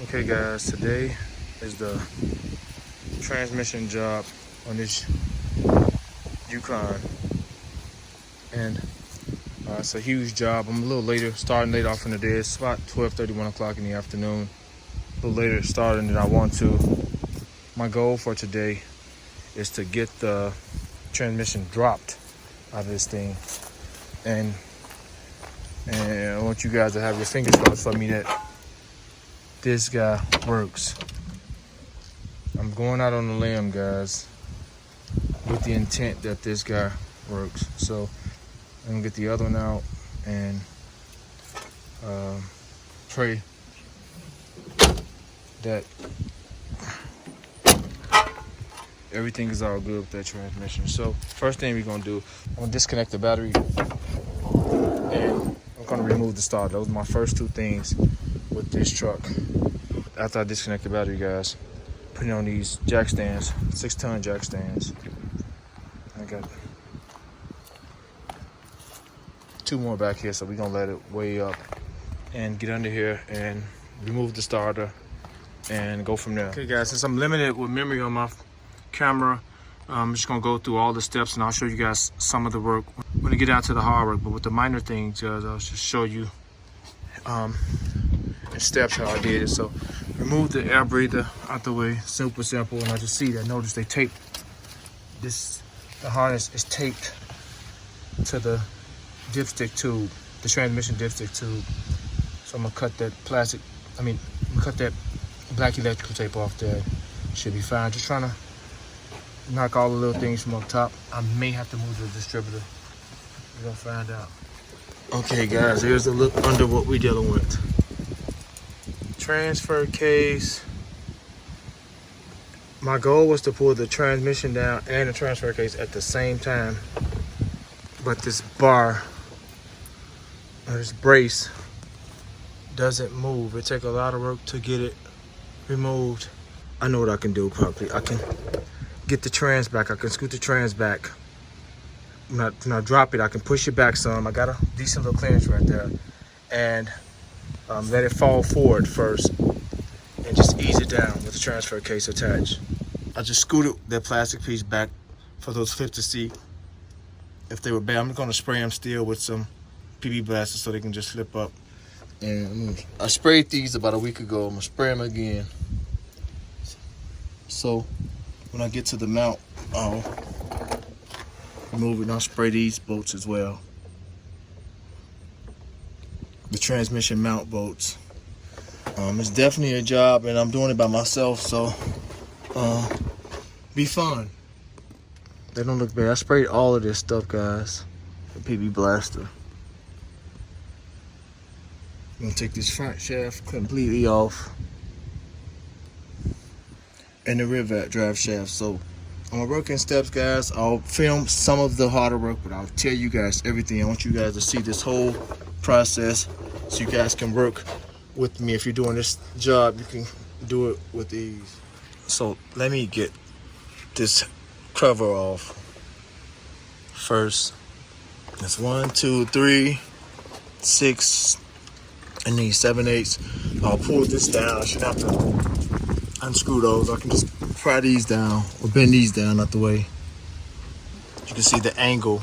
Okay guys, today is the transmission job on this Yukon, and it's a huge job. I'm a little later, starting late off in the day. It's about 12:30, 1 o'clock in the afternoon. A little later starting than I want to. My goal for today is to get the transmission dropped out of this thing, and I want you guys to have your fingers crossed for me that this guy works. I'm going out on a limb, guys, with the intent that this guy works. So I'm gonna get the other one out and pray that everything is all good with that transmission. So first thing we're gonna do, I'm gonna disconnect the battery and I'm gonna remove the starter. Those are my first two things with this truck. After I disconnect the battery, guys, putting on these jack stands, 6-ton jack stands. I got 2 more back here, so we're gonna let it way up and get under here and remove the starter and go from there. Okay guys, since I'm limited with memory on my camera, I'm just gonna go through all the steps and I'll show you guys some of the work when I get down to the hard work. But with the minor things, guys, I'll just show you in steps how I did it. So remove the air breather out the way, super simple. And I just see that, notice they taped this, the harness is taped to the dipstick tube, the transmission dipstick tube. So I'm gonna cut that I'm gonna cut that black electrical tape off there. Should be fine. Just trying to knock all the little things from up top. I may have to move the distributor. We're gonna find out. Okay guys, here's a look under what we're dealing with. Transfer case. My goal was to pull the transmission down and the transfer case at the same time, but this bar, or this brace, doesn't move. It takes a lot of work to get it removed. I know what I can do probably. I can get the trans back. I can scoot the trans back. When I drop it, I can push it back some. I got a decent little clearance right there. And let it fall forward first and just ease it down with the transfer case attached. I just scooted that plastic piece back for those flips to see if they were bad. I'm gonna spray them still with some PB blasters so they can just flip up. And I sprayed these about a week ago. I'm gonna spray them again. So when I get to the mount, I'll remove it and I'll spray these bolts as well. The transmission mount bolts. It's definitely a job and I'm doing it by myself, so be fun. They don't look bad. I sprayed all of this stuff, guys, the PB blaster. I'm gonna take this front shaft completely off and the rear drive shaft. So on my working steps, guys, I'll film some of the harder work, but I'll tell you guys everything. I want you guys to see this whole process so you guys can work with me. If you're doing this job, you can do it with ease. So let me get this cover off first. That's 1, 2, 3, 6, and these 7/8. I'll pull this down. I should have to unscrew those. I can just pry these down or bend these down out the way. You can see the angle.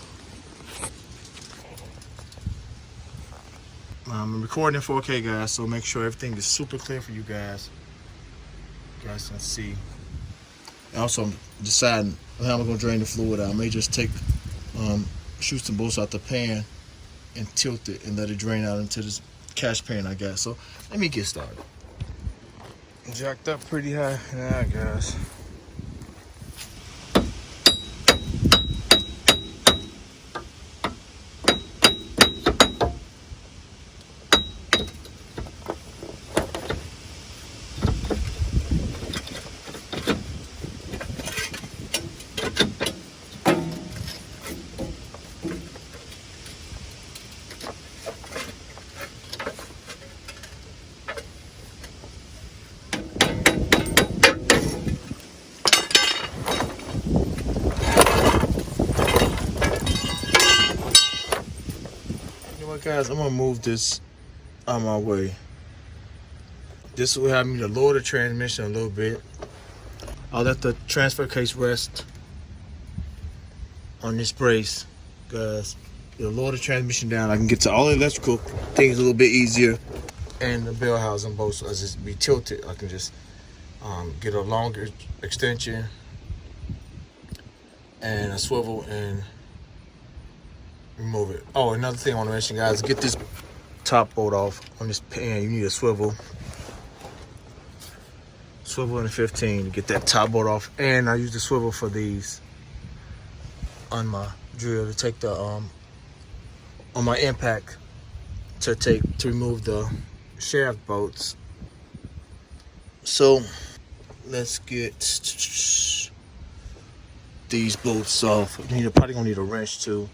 I'm recording in 4K, guys, so make sure everything is super clear for you guys. You guys can see. Also, I'm deciding how I'm gonna drain the fluid out. I may just take, shoot some bolts out the pan and tilt it and let it drain out into this cash pan I got. So let me get started. Jacked up pretty high now, guys. Guys, I'm gonna move this out of my way. This will have me to lower the transmission a little bit. I'll let the transfer case rest on this brace, guys. It'll lower the transmission down. I can get to all the electrical things a little bit easier. And the bell housing both, so as it be tilted, I can just get a longer extension and a swivel and remove it. Oh, another thing I want to mention, guys, get this top bolt off on this pan. You need a swivel and a 15 to get that top bolt off. And I use the swivel for these on my drill to take the on my impact to remove the shaft bolts. So let's get these bolts off. Probably gonna need a wrench too.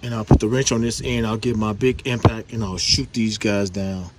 And I'll put the wrench on this end. I'll get my big impact and I'll shoot these guys down.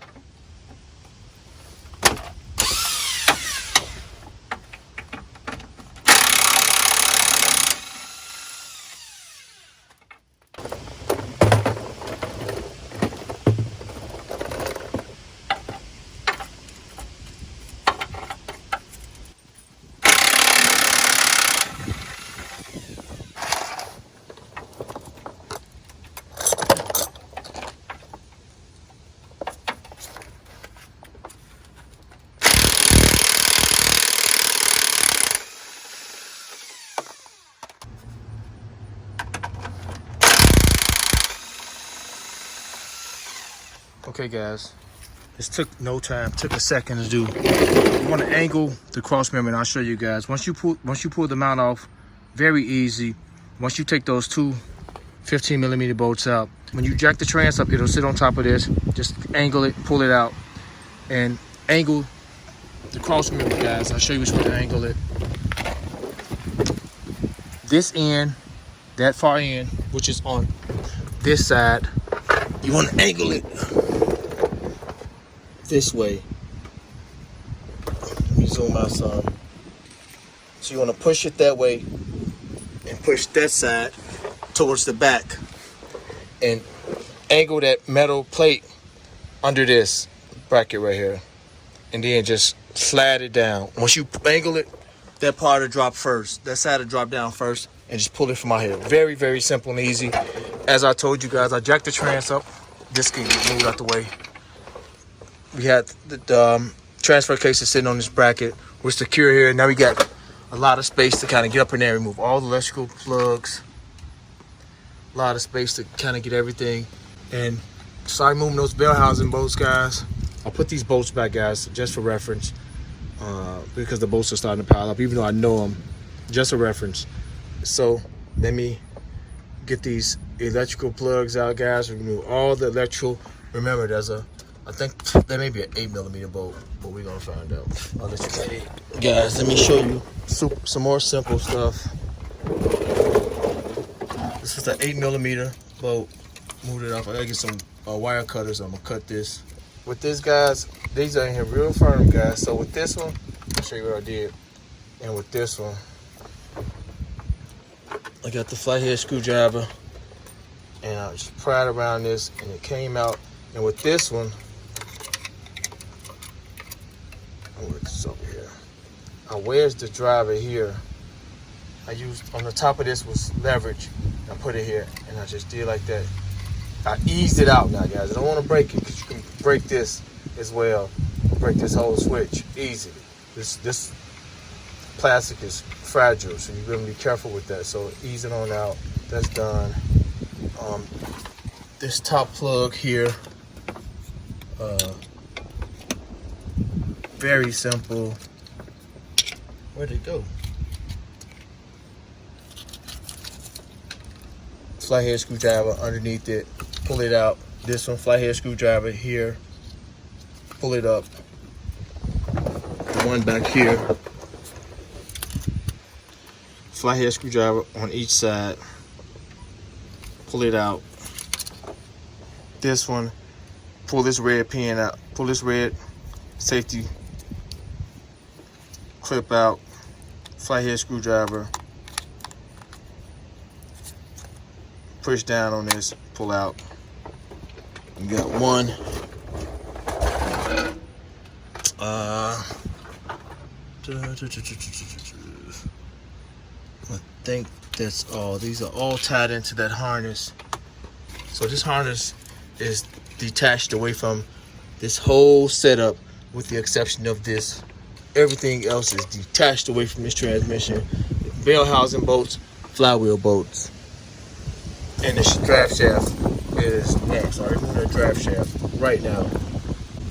Okay, guys, this took no time. Took a second to do. You want to angle the cross member, and I'll show you guys. Once you pull the mount off, very easy. Once you take those two 15mm bolts out, when you jack the trans up, it'll sit on top of this. Just angle it, pull it out, and angle the cross member, guys. I'll show you which way to angle it. This end, that far end, which is on this side, you want to angle it this way. Let me zoom out some. So you want to push it that way and push that side towards the back and angle that metal plate under this bracket right here, and then just slide it down. Once you angle it, that part will drop first. That side will drop down first, and just pull it from out here. Very, very simple and easy. As I told you guys, I jacked the trans up. This can get moved out the way. We had the transfer cases sitting on this bracket. We're secure here. Now we got a lot of space to kind of get up in there and remove all the electrical plugs. A lot of space to kind of get everything. And start moving those bell housing bolts, guys. I'll put these bolts back, guys, just for reference, because the bolts are starting to pile up, even though I know them, just a reference. So let me get these electrical plugs out, guys. Remove all the electrical. Remember, I think there may be an 8mm bolt, but we're gonna find out. I'll let you know. Guys, let me show you some more simple stuff. This is the 8mm bolt. Moved it off. I gotta get some wire cutters. I'm gonna cut this. With this, guys, these are in here real firm, guys. So with this one, I'll show you what I did. And with this one, I got the flathead screwdriver, and I just pried around this, and it came out. And with this one, I'll work this over here. I wedged the driver here. I used, on the top of this was leverage. I put it here, and I just did like that. I eased it out now, guys. I don't want to break it, because you can break this as well. Break this whole switch easily. This plastic is fragile, so you're gonna be careful with that. So ease it on out. That's done. This top plug here, very simple. Where'd it go? Flathead screwdriver underneath it. Pull it out. This one, flathead screwdriver here. Pull it up. The one back here. Flathead screwdriver on each side. Pull it out. This one, pull this red pin out. Pull this red safety clip out. Flathead screwdriver. Push down on this, pull out. You got one I think that's all. These are all tied into that harness. So this harness is detached away from this whole setup, with the exception of this. Everything else is detached away from this transmission. Bell housing bolts, flywheel bolts, and the draft shaft is next. So I'm removing the draft shaft right now.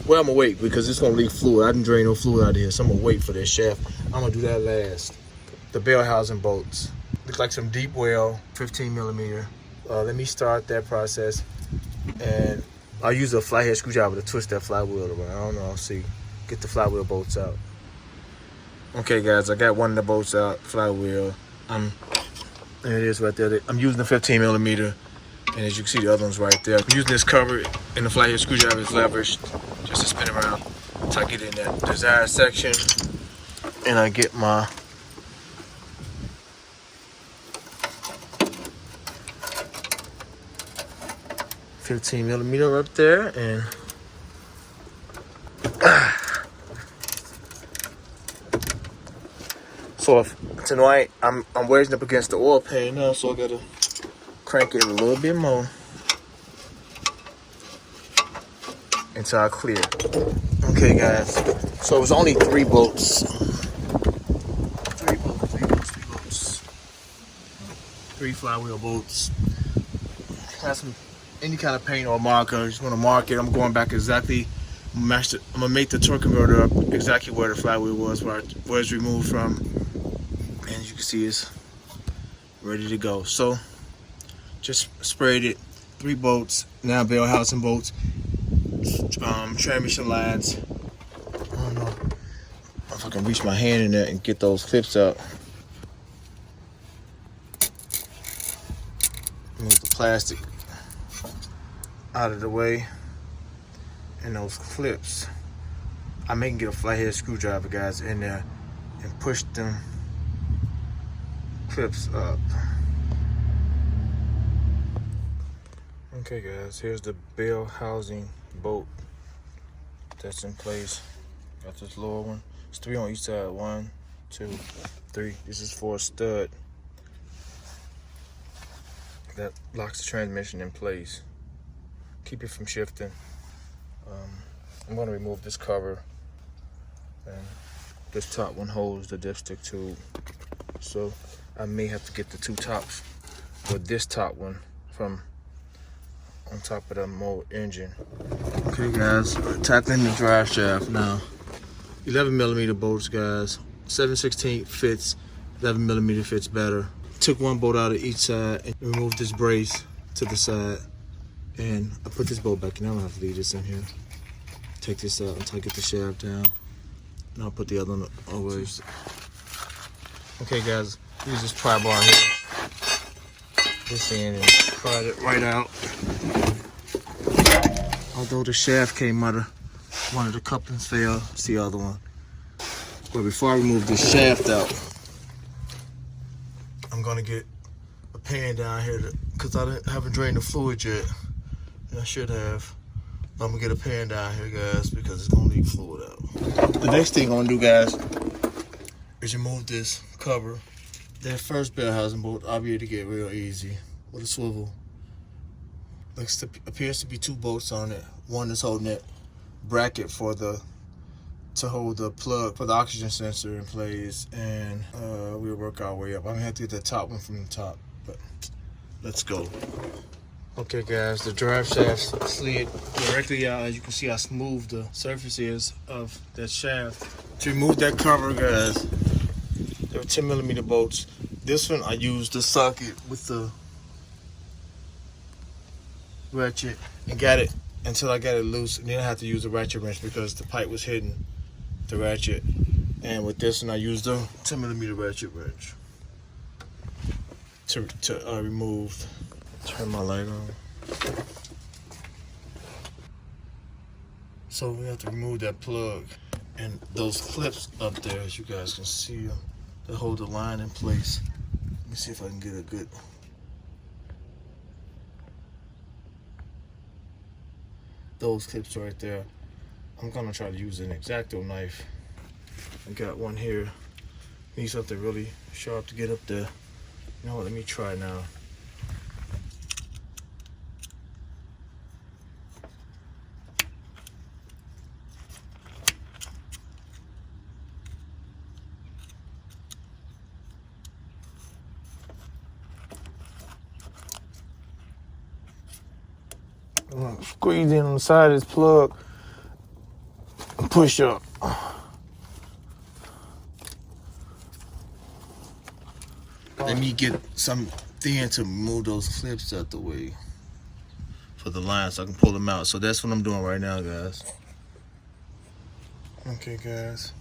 Well, I'm gonna wait because it's gonna leak fluid. I didn't drain no fluid out of here, so I'm gonna wait for this shaft. I'm gonna do that last. The bell housing bolts look like some deep well, 15 millimeter. Let me start that process, and I'll use a flathead screwdriver to twist that flywheel around. I don't know. I'll see. Get the flywheel bolts out. Okay, guys, I got one of the bolts out. Flywheel. There it is right there. I'm using the 15 millimeter. And as you can see, the other one's right there. I'm using this cover, and the flathead screwdriver is leveraged just to spin around, tuck it in that desired section, and I get my $15 millimeter up there, and so if tonight I'm wedging up against the oil pan now, so I gotta crank it a little bit more until I clear. Okay, guys. So it was only 3 bolts. 3 flywheel bolts. Have some any kind of paint or marker. Just want to mark it. I'm going back exactly. I'm gonna make the torque converter up exactly where the flywheel was, where it was removed from. And as you can see, it's ready to go. So just sprayed it. 3 bolts. Now bell housing bolts. Transmission lines. I don't know if I can reach my hand in there and get those clips out. Move the plastic out of the way, and those clips, I may get a flathead screwdriver, guys, in there and push them clips up. Okay, guys, here's the bell housing bolt that's in place. Got this lower one. It's 3 on each side. 1, 2, 3. This is for a stud that locks the transmission in place. Keep it from shifting. I'm going to remove this cover, and this top one holds the dipstick tube. So I may have to get the 2 tops with this top one from on top of the mold engine. Okay, guys, tackling the drive shaft now. 11 millimeter bolts, guys. 7/16 fits. 11 millimeter fits better. Took 1 bolt out of each side and removed this brace to the side, and I put this bolt back in. I don't have to leave this in here. Take this out until I get the shaft down, and I'll put the other one always. Okay, guys, use this pry bar here. This in and pry it right out. Although the shaft came out of one of the couplings fell, it's the other one. But before I remove this shaft out, I'm gonna get a pan down here because I haven't drained the fluid yet, and I should have. But I'm gonna get a pan down here, guys, because it's gonna leak fluid out. The next thing I'm gonna do, guys, is remove this cover. That first bell housing bolt, I'll be able to get real easy with a swivel. Appears to be 2 bolts on it. One is holding that bracket for to hold the plug for the oxygen sensor in place, and we'll work our way up. I'm gonna have to get the top one from the top, but let's go. Okay, guys, the drive shaft slid directly out. As you can see how smooth the surface is of that shaft. To remove that cover, guys, there were 10 millimeter bolts. This one I used the socket with the ratchet and got it until I got it loose, and then I had to use a ratchet wrench because the pipe was hitting the ratchet. And with this one, I used a 10 millimeter ratchet wrench to remove. Turn my light on. So we have to remove that plug and those clips up there, as you guys can see them, to hold the line in place. Let me see if I can get a good. Those clips right there. I'm gonna try to use an X-Acto knife. I got one here. Need something really sharp to get up there. You know what, let me try now. I'm gonna squeeze in on the side of this plug and push up. Let me get something to move those clips out the way for the line so I can pull them out. So that's what I'm doing right now, guys. Okay, guys.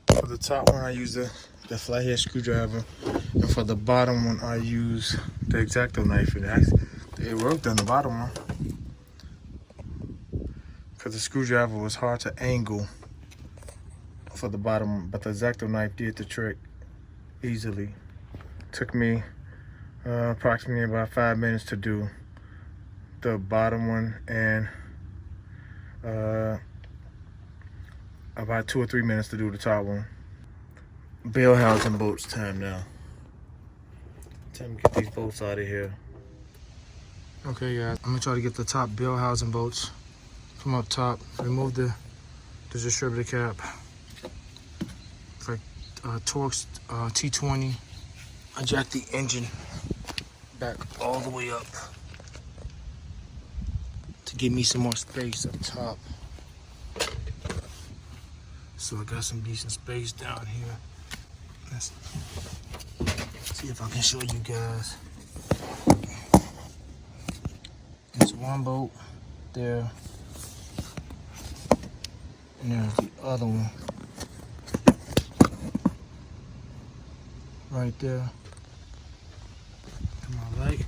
For the top one, I use the flathead screwdriver. And for the bottom one, I use the X-Acto knife. It worked on the bottom one. Because the screwdriver was hard to angle for the bottom, but the X-Acto knife did the trick easily. Took me approximately about 5 minutes to do the bottom one, and about 2 or 3 minutes to do the top one. Bell housing bolts time now. Time to get these bolts out of here. Okay, guys, I'm gonna try to get the top bell housing bolts from up top. Remove the distributor cap. For Torx T20, I jacked the engine back all the way up to give me some more space up top. So I got some decent space down here. Let's see if I can show you guys. There's one bolt there. And there's the other one right there. To my right,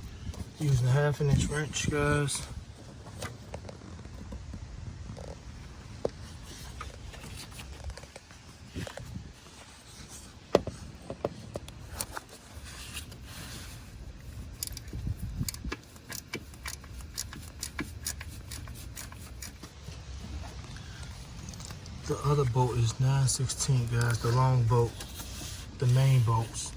using a 1/2 inch wrench, guys. The other bolt is 9/16, guys, the long bolt, the main bolts.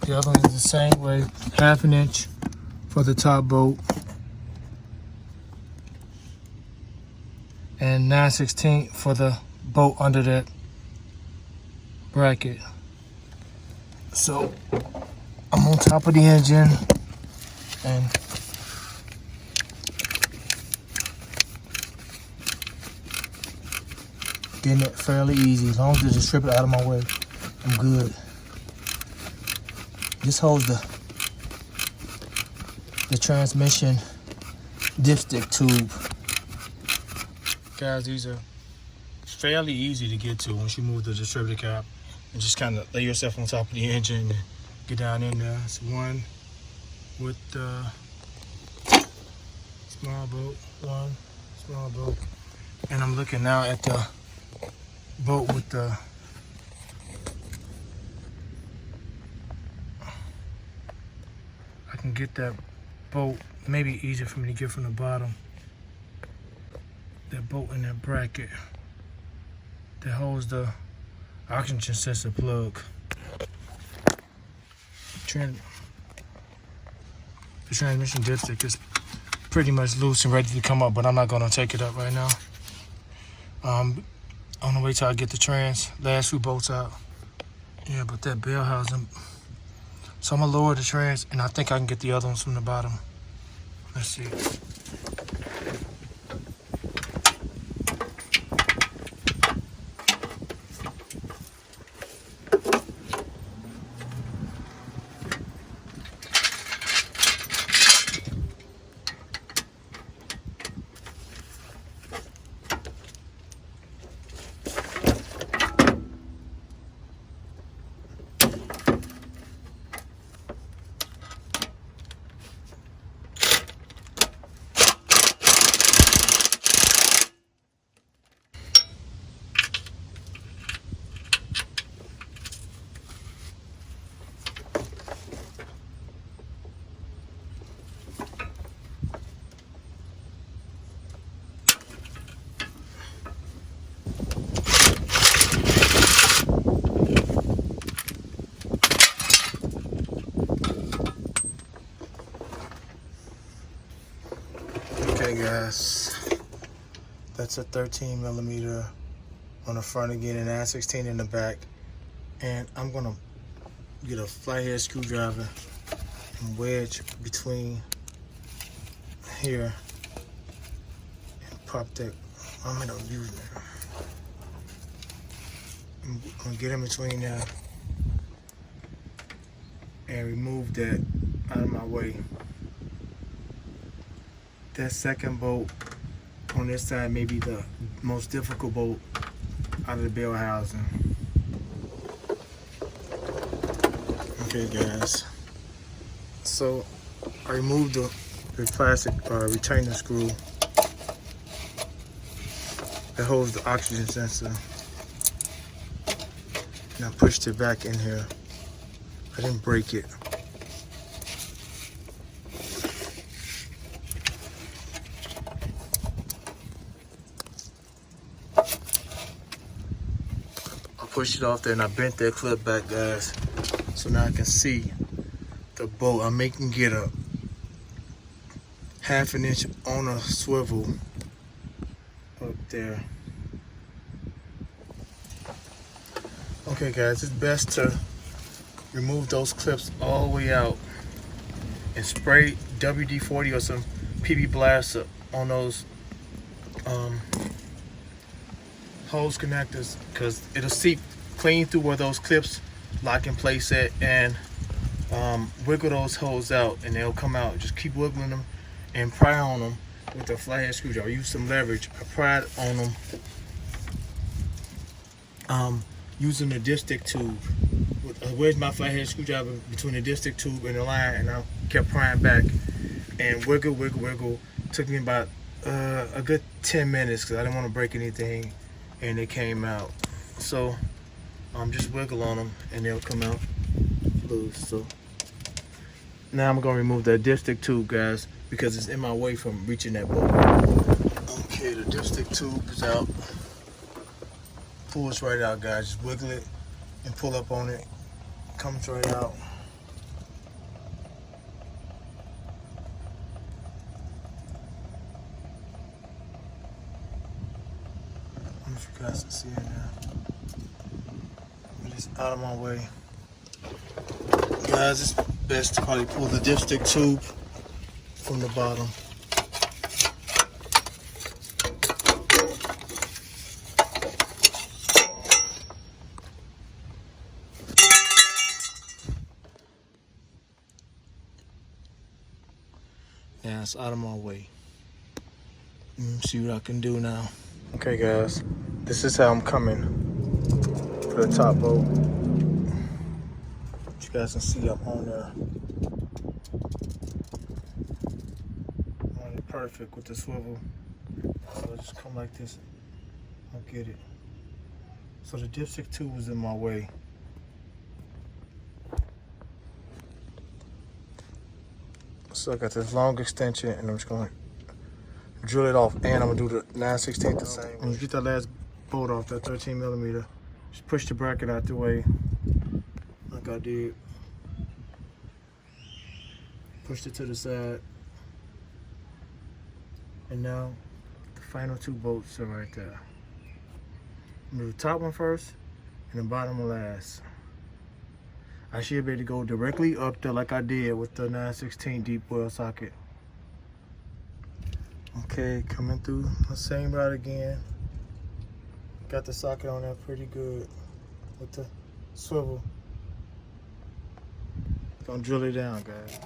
The other one is the same way, 1/2 inch for the top bolt, and 9/16 for the bolt under that bracket. So I'm on top of the engine and getting it fairly easy. As long as it's just strip it out of my way, I'm good. This holds the transmission dipstick tube. Guys, these are fairly easy to get to once you move the distributor cap and just kind of lay yourself on top of the engine and get down in there. It's one with the small bolt, one small bolt, and I'm looking now at the bolt with the I can get that bolt, maybe easier for me to get from the bottom, that bolt in that bracket that holds the oxygen sensor plug. The transmission dipstick is pretty much loose and ready to come up, but I'm not gonna take it up right now. I'm gonna wait till I get the last few bolts out. Yeah, but that bell housing. So I'm gonna lower the trans, and I think I can get the other ones from the bottom. Let's see. Okay guys, that's a 13 millimeter on the front again and 9/16 in the back. And I'm gonna get a flathead screwdriver and wedge between here and pop that. I'm using it. I'm gonna get in between there and remove that out of my way. That second bolt on this side may be the most difficult bolt out of the bell housing. Okay guys, so I removed the plastic retainer screw that holds the oxygen sensor, and I pushed it back in here. I didn't break it. I pushed it off there and I bent that clip back, guys. So now I can see the bolt. I'm making it a 1/2 inch on a swivel up there. Okay guys, it's best to remove those clips all the way out and spray WD-40 or some PB Blaster on those hose connectors, because it'll seep clean through where those clips lock in place at, and wiggle those holes out and they'll come out. Just keep wiggling them and pry on them with a flathead screwdriver. Use some leverage. I pried on them using the dipstick tube. I wedged my flathead screwdriver between the dipstick tube and the line, and I kept prying back and wiggle. Took me about a good 10 minutes because I didn't want to break anything, and it came out. So just wiggle on them and they'll come out loose. So now I'm gonna remove that dipstick tube, guys, because it's in my way from reaching that bolt. Okay, the dipstick tube is out. Pull it right out, guys. Just wiggle it and pull up on it. Comes right out. I don't know if you guys can see it now. It's out of my way. Guys, it's best to probably pull the dipstick tube from the bottom. Yeah, it's out of my way. See what I can do now. Okay guys, this is how I'm coming for the top bolt. You guys can see I'm on there. On it perfect with the swivel. So I'll just come like this. I'll get it. So the dipstick tube was in my way. So I got this long extension and I'm just gonna drill it off, and I'm gonna do the 9/16 the same way. When you get that last bolt off, that 13 millimeter, just push the bracket out the way like I did. Pushed it to the side. And now the final two bolts are right there. Do the top one first and the bottom one last. I should be able to go directly up there like I did with the 9/16 deep well socket. Okay, coming through the same route again. Got the socket on there pretty good with the swivel. Gonna drill it down, guys.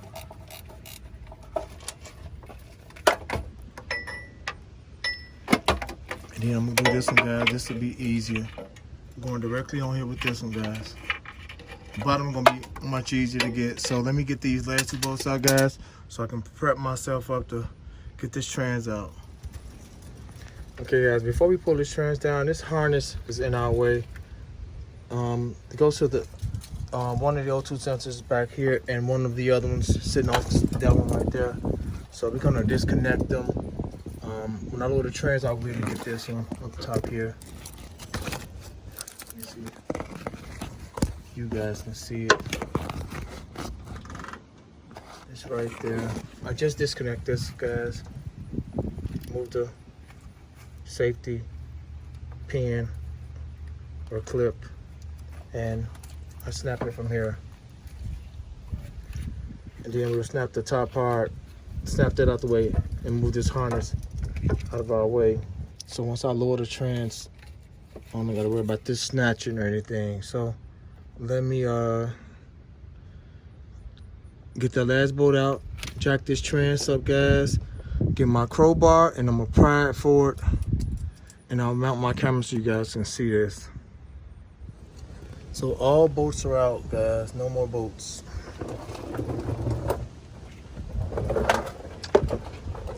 And then I'm gonna do this one, guys. This will be easier. I'm going directly on here with this one, guys. The bottom gonna be much easier to get. So let me get these last two bolts out, guys, so I can prep myself up to get this trans out. Okay guys, before we pull this trans down, this harness is in our way. It goes to the one of the O2 sensors back here, and one of the other ones sitting off that one right there. So we're gonna disconnect them. When I load the trans, I'll be able to get this one up top here. Let me see. You guys can see it. It's right there. I just disconnect this, guys. remove the safety pin or clip, and I snap it from here. And then we'll snap the top part, snap that out the way, and move this harness out of our way. So once I lower the trans, I don't gotta worry about this snatching or anything. So let me get that last bolt out, jack this trans up, guys, get my crowbar, and I'm gonna pry it forward, and I'll mount my camera so you guys can see this. So all bolts are out, guys, no more bolts.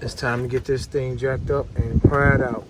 It's time to get this thing jacked up and pried out.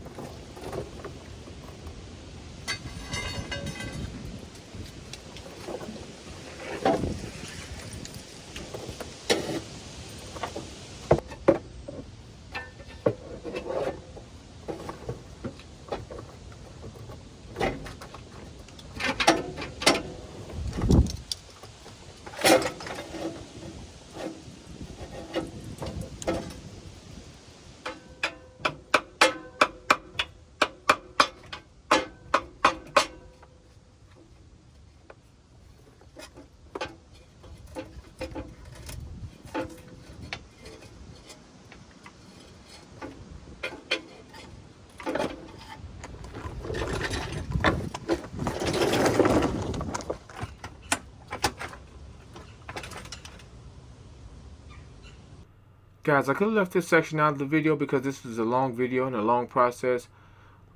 Guys, I could have left this section out of the video because this is a long video and a long process,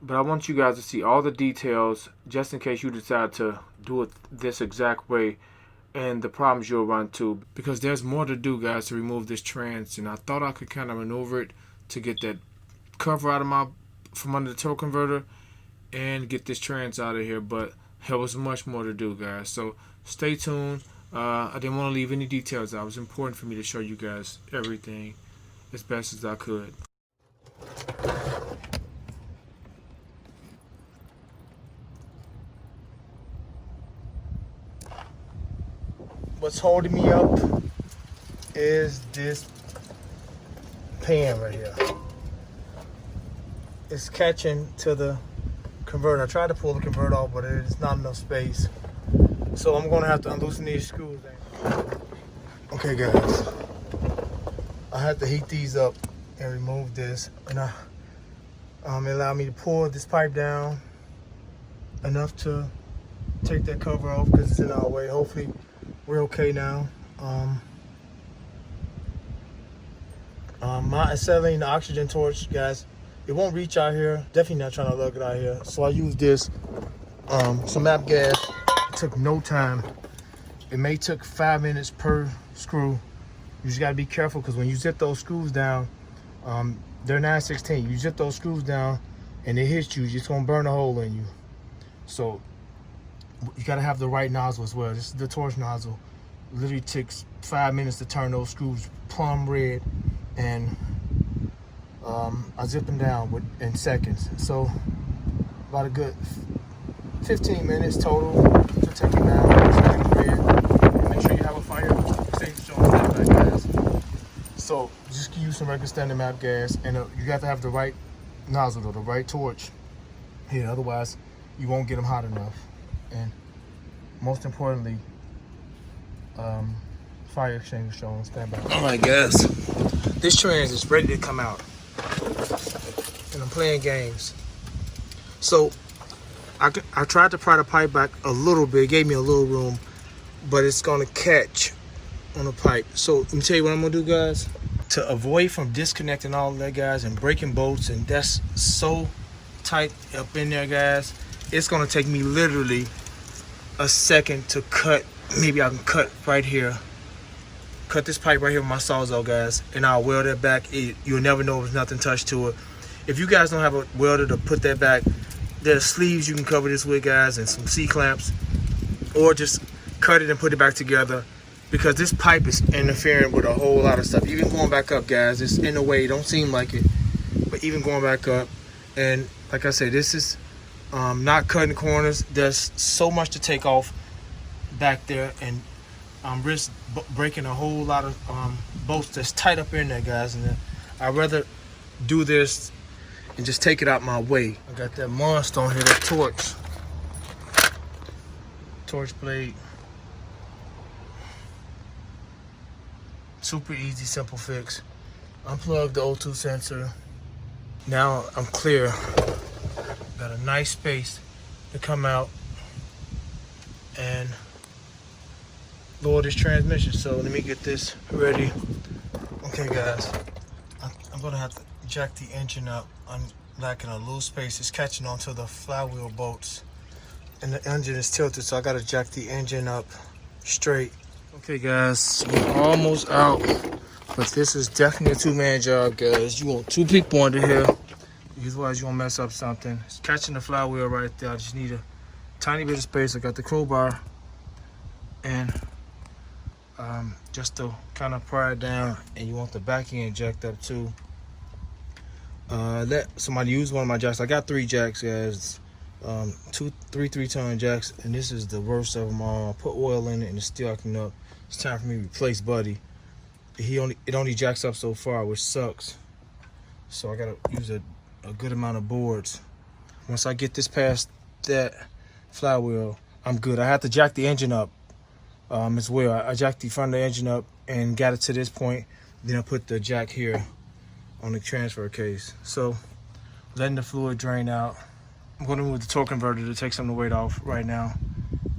but I want you guys to see all the details just in case you decide to do it this exact way and the problems you'll run into, because there's more to do, guys, to remove this trans. And I thought I could kind of maneuver it to get that cover out of from under the turbo converter and get this trans out of here, but there was much more to do, guys. So stay tuned. I didn't want to leave any details out. It was important for me to show you guys everything as best as I could. What's holding me up is this pan right here. It's catching to the converter. I tried to pull the converter off, but it's not enough space. So I'm gonna have to unloosen these screws. Okay, guys, I have to heat these up and remove this, and it allowed me to pull this pipe down enough to take that cover off because it's in our way. Hopefully we're okay now. My acetylene oxygen torch, guys, it won't reach out here. Definitely not trying to lug it out here. So I use this, some MAP gas. It took no time. It may took 5 minutes per screw. You just gotta be careful because when you zip those screws down, they're 9/16. You zip those screws down and it hits you, it's gonna burn a hole in you. So you gotta have the right nozzle as well. This is the torch nozzle. Literally takes 5 minutes to turn those screws plumb red, and I zip them down in seconds. So about a good 15 minutes total to take it down. Make sure you have a fire extinguisher on that, guys. So just use some regular standard MAP gas, and you got to have the right nozzle, though, the right torch here. Otherwise, you won't get them hot enough. And most importantly, fire extinguisher on standby. All right, guys, this trans is ready to come out, and I'm playing games. So I tried to pry the pipe back a little bit. It gave me a little room, but it's gonna catch on the pipe. So let me tell you what I'm gonna do, guys. To avoid from disconnecting all of that, guys, and breaking bolts, and that's so tight up in there, guys, it's gonna take me literally a second to cut. Maybe I can cut right here. Cut this pipe right here with my Sawzall, guys, and I'll weld it back. You'll never know if there's nothing touched to it. If you guys don't have a welder to put that back, there's sleeves you can cover this with, guys, and some C-clamps, or just cut it and put it back together, because this pipe is interfering with a whole lot of stuff. Even going back up, guys, it's in the way. It don't seem like it, but even going back up, and like I said, this is not cutting corners. There's so much to take off back there, and risk breaking a whole lot of bolts that's tight up in there, guys. And I'd rather do this and just take it out my way. I got that monster on here, that torch blade. Super easy, simple fix. Unplug the O2 sensor. Now I'm clear. Got a nice space to come out and lower this transmission. So let me get this ready. Okay guys, I'm gonna have to jack the engine up. I'm lacking a loose space. It's catching onto the flywheel bolts and the engine is tilted, so I gotta jack the engine up straight. Okay guys, we're almost out, but this is definitely a two-man job, guys. You want two people under here, otherwise you're gonna mess up something. It's catching the flywheel right there. I just need a tiny bit of space. I got the crowbar and just to kind of pry it down, and you want the back end jacked up too. Let somebody use one of my jacks. I got 3 jacks, guys. 3 3-ton jacks, and this is the worst of them all. I put oil in it and it's still acting up. It's time for me to replace Buddy. It only jacks up so far, which sucks. So I gotta use a good amount of boards. Once I get this past that flywheel, I'm good. I have to jack the engine up as well. I jacked the front of the engine up and got it to this point. Then I put the jack here on the transfer case. So letting the fluid drain out. I'm going to move the torque converter to take some of the weight off right now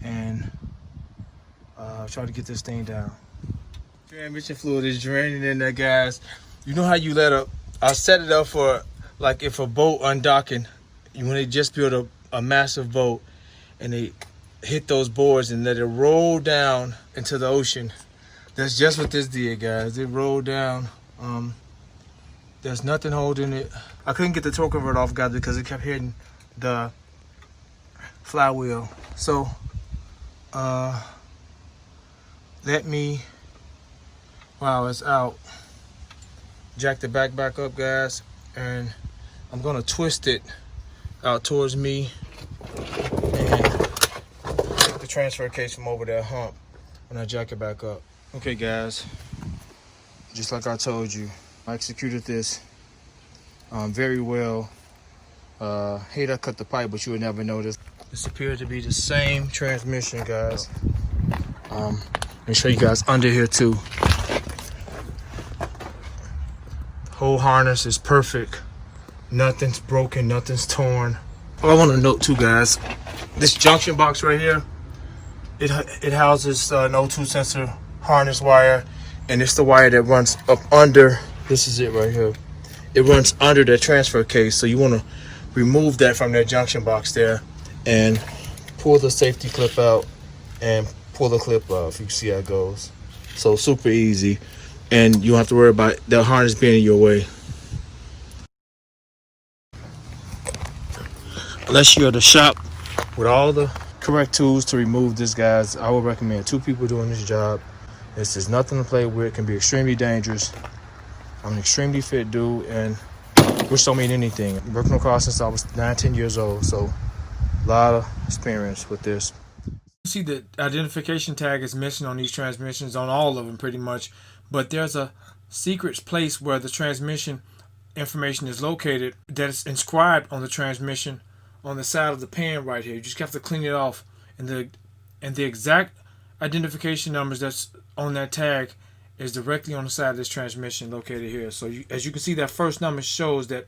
and try to get this thing down. Transmission fluid is draining in there, guys. You know how you I set it up for, like, if a boat undocking, when they just build a massive boat and they hit those boards and let it roll down into the ocean. That's just what this did, guys. It rolled down. There's nothing holding it. I couldn't get the torque converter off, guys, because it kept hitting the flywheel. So let me, while it's out, jack the back up, guys, and I'm gonna twist it out towards me and take the transfer case from over that hump when I jack it back up. Okay guys, just like I told you, I executed this very well. Hate I cut the pipe, but you would never notice. This appears to be the same transmission, guys. Let me show you guys under here too. The whole harness is perfect. Nothing's broken, nothing's torn. Oh, I want to note too, guys, this junction box right here, it houses an O2 sensor harness wire, and it's the wire that runs up under. This is it right here. It runs under the transfer case, so you want to remove that from that junction box there and pull the safety clip out and pull the clip off. You can see how it goes. So super easy, and you don't have to worry about the harness being in your way. Unless you're at the shop with all the correct tools to remove this, guys, I would recommend 2 people doing this job. This is nothing to play with. It can be extremely dangerous. I'm an extremely fit dude, and which don't mean anything. I've been working on cars since I was 9-10 years old, so a lot of experience with this. You see the identification tag is missing on these transmissions, on all of them pretty much, but there's a secret place where the transmission information is located that is inscribed on the transmission on the side of the pan right here. You just have to clean it off, and the exact identification numbers that's on that tag is directly on the side of this transmission located here. So as you can see, that first number shows that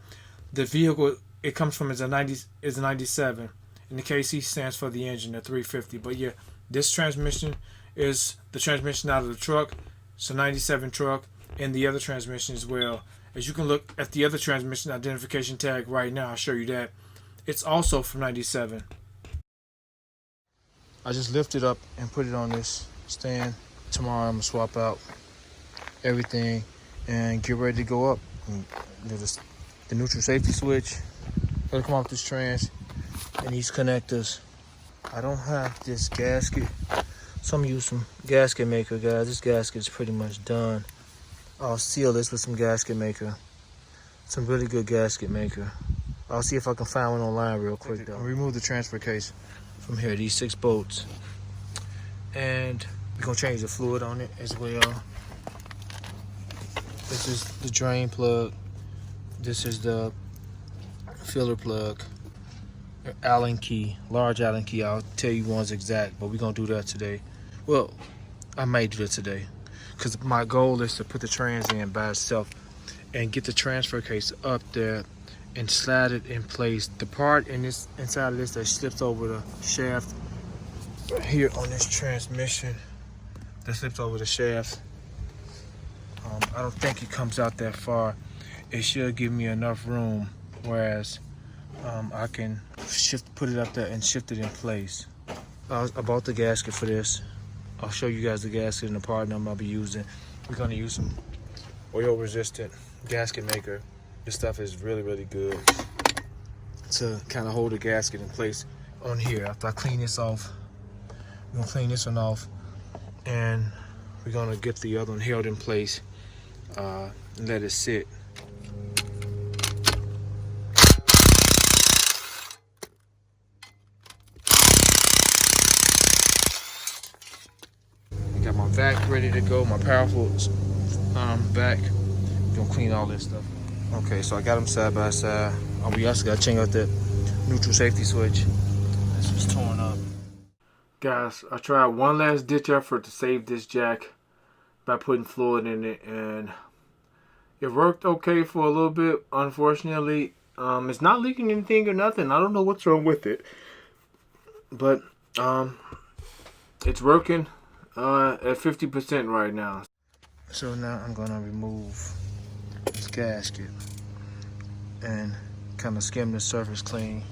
the vehicle it comes from is a 97, and the KC stands for the engine, the 350. But yeah, this transmission is the transmission out of the truck. It's a 97 truck, and the other transmission as well. As you can look at the other transmission identification tag right now, I'll show you that. It's also from 97. I just lift it up and put it on this stand. Tomorrow I'm gonna swap out everything and get ready to go up. There's the neutral safety switch. Gotta come off this trans and these connectors. I don't have this gasket, so I'm gonna use some gasket maker, guys. This gasket's pretty much done. I'll seal this with some gasket maker. Some really good gasket maker. I'll see if I can find one online real quick though. I'll remove the transfer case from here, these 6 bolts. And we're gonna change the fluid on it as well. This is the drain plug. This is the filler plug, Allen key, large Allen key. I'll tell you one's exact, but we're gonna do that today. Well, I may do that today because my goal is to put the trans in by itself and get the transfer case up there and slide it in place. The part in this inside of this that slips over the shaft here on this transmission, that slips over the shaft, I don't think it comes out that far. It should give me enough room, whereas I can put it up there and shift it in place. I bought the gasket for this. I'll show you guys the gasket and the part number I'll be using. We're gonna use some oil resistant gasket maker. This stuff is really good to kind of hold the gasket in place on here. After I clean this off, we're gonna clean this one off, and we're gonna get the other one held in place and let it sit. Got my vac ready to go, my powerful vac. Gonna clean all this stuff. Okay, so I got them side by side. We also got to change out that neutral safety switch. This was torn up. Guys, I tried one last ditch effort to save this jack by putting fluid in it, and it worked okay for a little bit. Unfortunately, it's not leaking anything or nothing. I don't know what's wrong with it, but it's working at 50% right now. So now I'm gonna remove this gasket and kind of skim the surface clean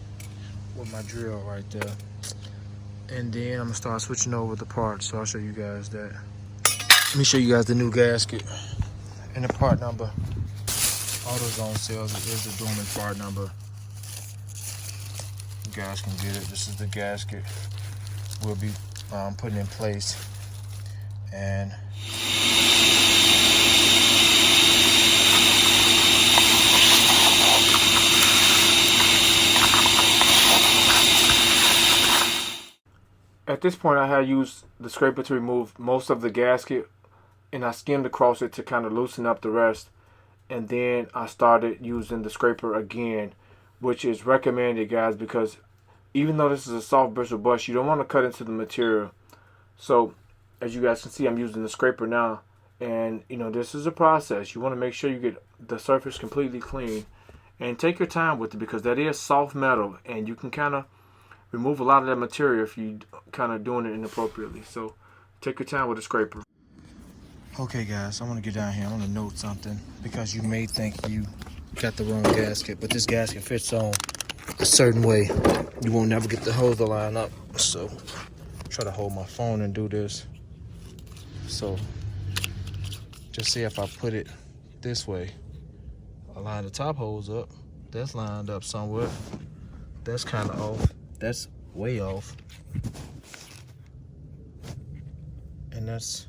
with my drill right there, and then I'm gonna start switching over the parts. So I'll show you guys that. Let me show you guys the new gasket and the part number. AutoZone sells it. Is the dormant part number. You guys can get it. This is the gasket we'll be putting in place, and at this point I had used the scraper to remove most of the gasket, and I skimmed across it to kind of loosen up the rest, and then I started using the scraper again, which is recommended, guys, because even though this is a soft bristle brush, you don't want to cut into the material. So as you guys can see, I'm using the scraper now, and you know, this is a process. You want to make sure you get the surface completely clean, and take your time with it, because that is soft metal, and you can kind of remove a lot of that material if you kind of doing it inappropriately. So take your time with the scraper. Okay guys, I want to get down here. I want to note something, because you may think you got the wrong gasket, but this gasket fits on a certain way. You won't never get the hose to line up. So try to hold my phone and do this. So just see if I put it this way, I line the top hose up. That's lined up somewhere. That's kind of off. That's way off. And that's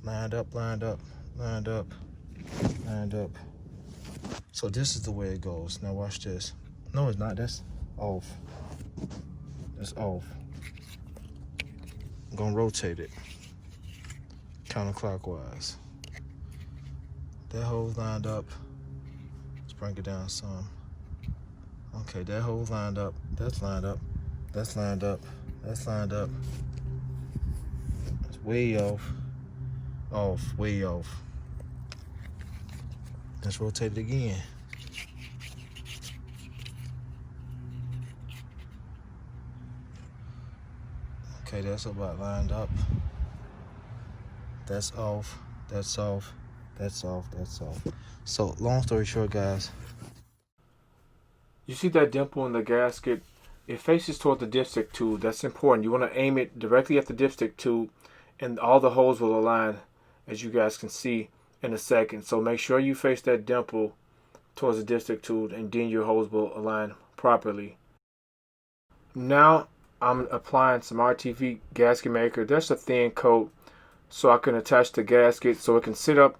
lined up, lined up, lined up, lined up. So this is the way it goes. Now watch this. No, it's not. That's off. That's off. I'm gonna rotate it counterclockwise. That hose lined up. Let's bring it down some. Okay, that hose lined up. That's lined up. That's lined up. That's lined up. It's way off. Off, way off. Let's rotate it again. Okay, that's about lined up. That's off. That's off. That's off. That's off. So, long story short, guys. You see that dimple in the gasket? It faces toward the dipstick tube. That's important. You want to aim it directly at the dipstick tube, and all the holes will align, as you guys can see in a second. So make sure you face that dimple towards the dipstick tube, and then your hose will align properly. Now I'm applying some Rtv Gasket Maker. That's a thin coat, so I can attach the gasket so it can sit up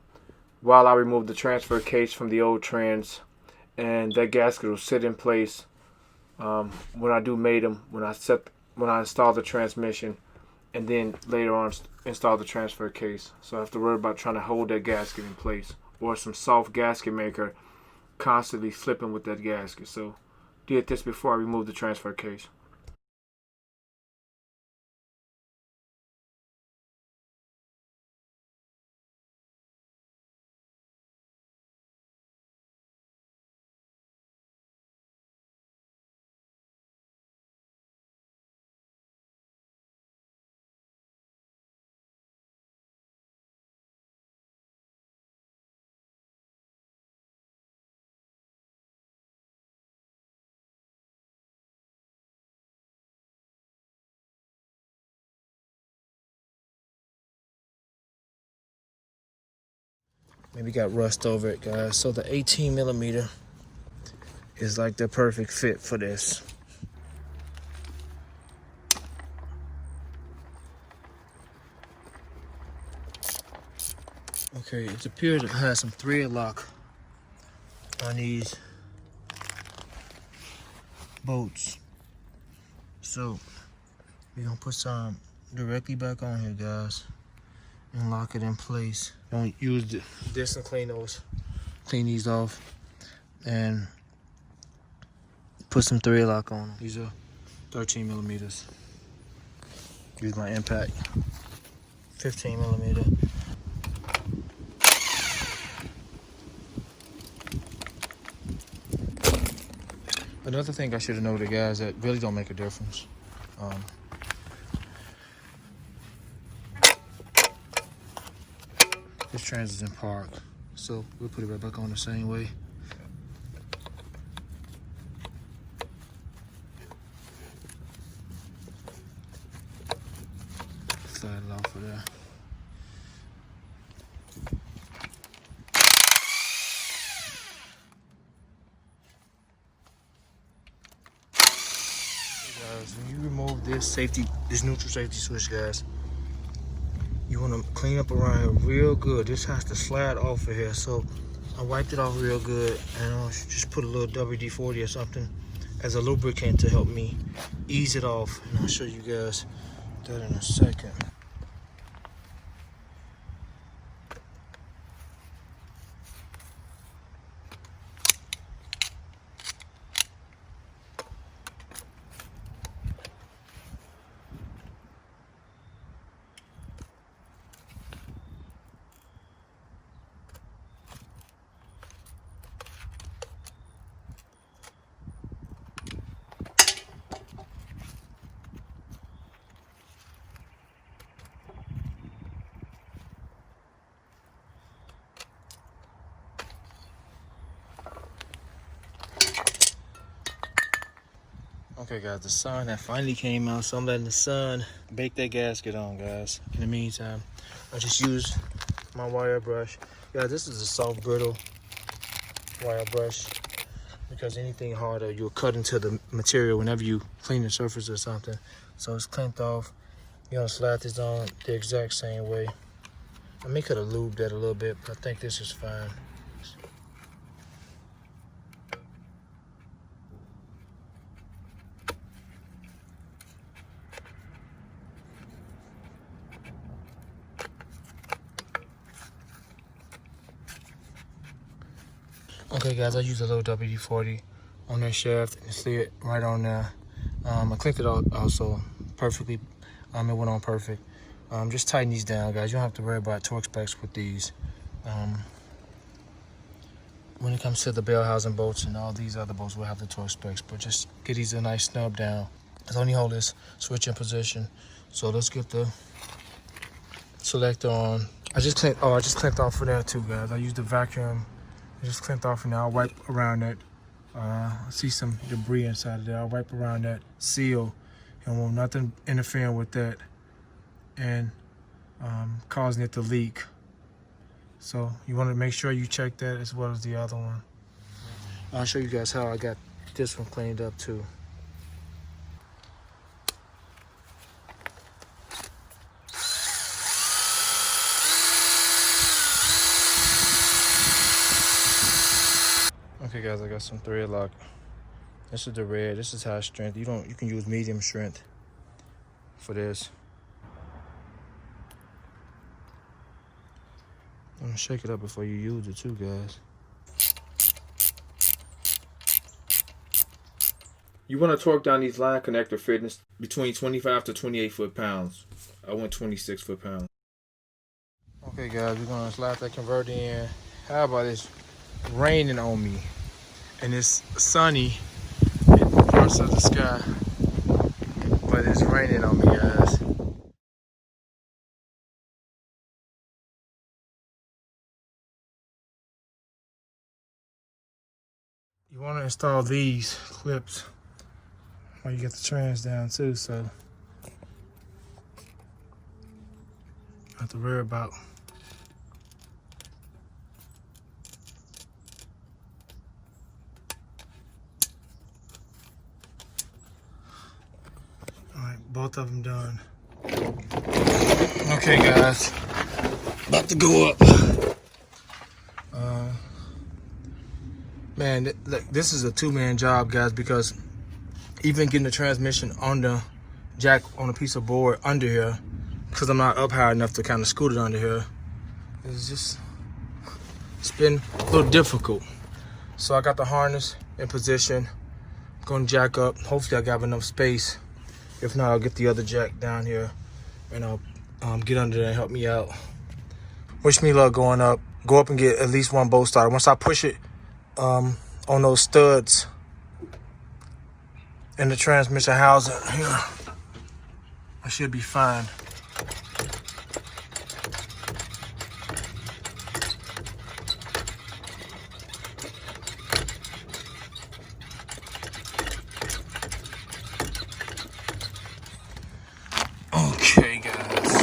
while I remove the transfer case from the old trans, and that gasket will sit in place when I do mate them, when I install the transmission, and then later on install the transfer case. So I have to worry about trying to hold that gasket in place, or some soft gasket maker constantly slipping with that gasket. So did this before I removed the transfer case. Maybe got rust over it, guys. So the 18mm is like the perfect fit for this. Okay, it appears to have some thread lock on these bolts. So we're gonna put some directly back on here, guys, and lock it in place. Don't use this and clean these off, and put some thread lock on them. These are 13mm. Use my impact 15mm. Another thing I should have noted, guys, that really don't make a difference. This trans is in park, so we'll put it right back on the same way. Slide it off of there. Guys, when you remove this neutral safety switch, guys, you want to clean up around here real good. This has to slide off of here. So I wiped it off real good, and I'll just put a little WD-40 or something as a lubricant to help me ease it off. And I'll show you guys that in a second. Okay, guys, the sun that finally came out, so I'm letting the sun bake that gasket on, guys. In the meantime, I just used my wire brush. Yeah, this is a soft, brittle wire brush, because anything harder, you'll cut into the material whenever you clean the surface or something. So it's cleaned off. You're gonna slide this on the exact same way. I may could have lubed that a little bit, but I think this is fine. Okay, guys, I used a little WD-40 on that shaft and slid it right on there. I cleaned it out also perfectly. It went on perfect. Just tighten these down, guys. You don't have to worry about torque specs with these. When it comes to the bell housing bolts and all these other bolts, we'll have the torque specs, but just get these a nice snub down. Let's only hold this switch in position. So let's get the selector on. I just cleaned off for that too, guys. I used the vacuum. I just cleaned off, and I'll wipe around that. I see some debris inside of there. I'll wipe around that seal. You don't want nothing interfering with that and causing it to leak. So you want to make sure you check that as well as the other one. I'll show you guys how I got this one cleaned up too. Okay, guys, I got some thread lock. This is the red. This is high strength. You can use medium strength for this. I'm gonna shake it up before you use it too, guys. You want to torque down these line connector fittings between 25 to 28 foot-pounds. I went 26 foot-pounds. Okay guys, we're gonna slide that converter in. How about it's raining on me and it's sunny in parts of the sky, but it's raining on me, guys. You want to install these clips while you get the trans down too, so you have to worry about. Alright, both of them done. Okay guys, about to go up. Man, look, this is a two-man job, guys, because even getting the transmission on the jack on a piece of board under here, because I'm not up high enough to kind of scoot it under here, it's been a little difficult. So I got the harness in position, going to jack up. Hopefully I got enough space. If not, I'll get the other jack down here and I'll get under there and help me out. Wish me luck going up. Go up and get at least one bolt starter. Once I push it on those studs in the transmission housing here, I should be fine. Okay guys,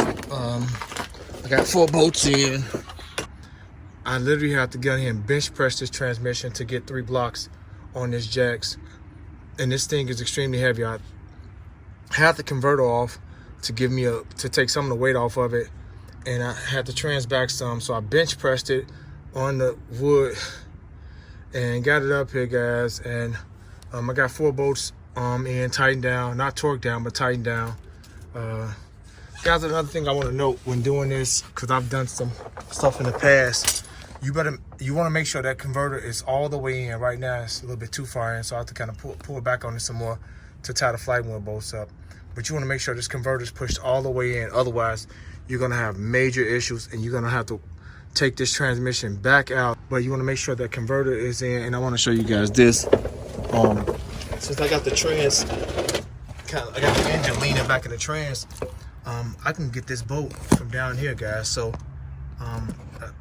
I got 4 bolts in. I literally have to get in here and bench press this transmission to get 3 blocks on this jacks. And this thing is extremely heavy. I had the converter off to give me to take some of the weight off of it. And I had to trans back some, so I bench pressed it on the wood and got it up here, guys. And I got 4 bolts in, tightened down, not torqued down, but tightened down. Guys, another thing I want to note when doing this, because I've done some stuff in the past, you want to make sure that converter is all the way in. Right now it's a little bit too far in, so I have to kind of pull it back on it some more to tie the flywheel bolts up. But you want to make sure this converter is pushed all the way in, otherwise you're going to have major issues and you're going to have to take this transmission back out. But you want to make sure that converter is in, and I want to show you guys this. Since I got the trans, I got the engine leaning back in the trans, I can get this bolt from down here, guys. So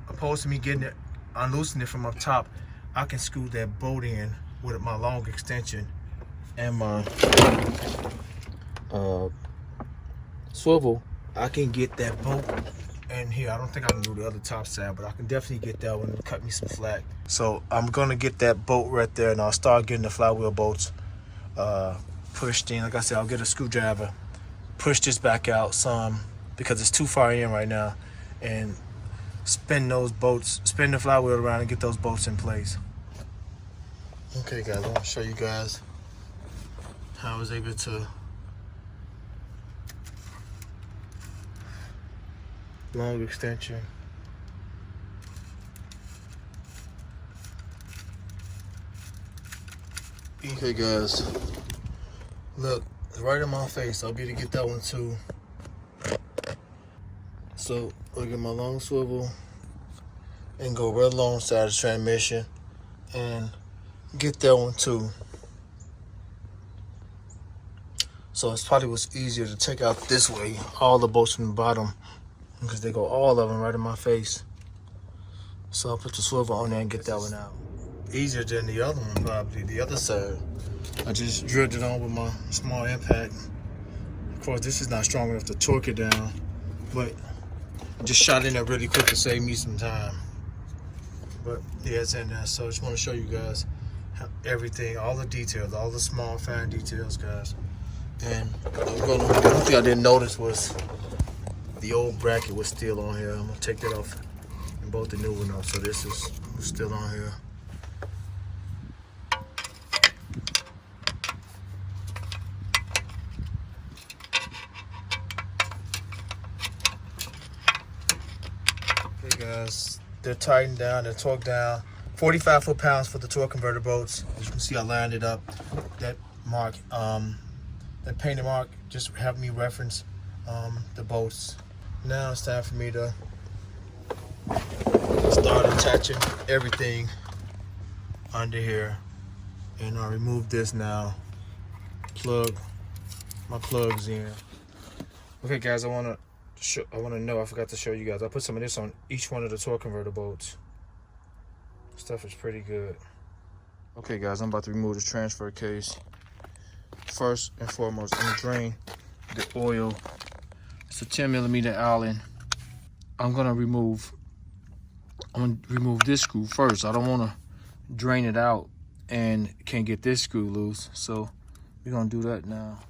opposed to me getting it, unloosening it from up top, I can scoot that bolt in with my long extension and my swivel. I can get that bolt in here. I don't think I can do the other top side, but I can definitely get that one and cut me some slack. So I'm gonna get that bolt right there, and I'll start getting the flywheel bolts pushed in. Like I said, I'll get a screwdriver, push this back out some because it's too far in right now, and spin those bolts, spin the flywheel around and get those bolts in place. Okay guys, I want to show you guys how I was able to long extension. Okay guys, look, right in my face. I'll be able to get that one too. So I'll get my long swivel and go right alongside the transmission and get that one too. So it's probably what's easier to take out this way, all the bolts from the bottom, because they go all of them right in my face. So I'll put the swivel on there and get that one out. Easier than the other one, probably the other side. I just drilled it on with my small impact. Of course, this is not strong enough to torque it down, but just shot in there really quick to save me some time. But yeah, it's in there. So I just want to show you guys how everything, all the details, all the small fine details, guys. And one thing I didn't notice was the old bracket was still on here. I'm gonna take that off and bolt the new one off. So this is still on here. Okay guys, they're tightened down, they're torqued down. 45 foot-pounds for the torque converter bolts. As you can see, I lined it up. That mark, that painted mark, just help me reference the bolts. Now it's time for me to start attaching everything under here. And I'll remove this now. Plug my plugs in. Okay guys, I wanna know, I forgot to show you guys. I put some of this on each one of the torque converter bolts. Stuff is pretty good. Okay guys, I'm about to remove the transfer case. First and foremost, I'm gonna drain the oil. It's a 10mm Allen. I'm gonna remove this screw first. I don't wanna drain it out and can't get this screw loose. So we're gonna do that now.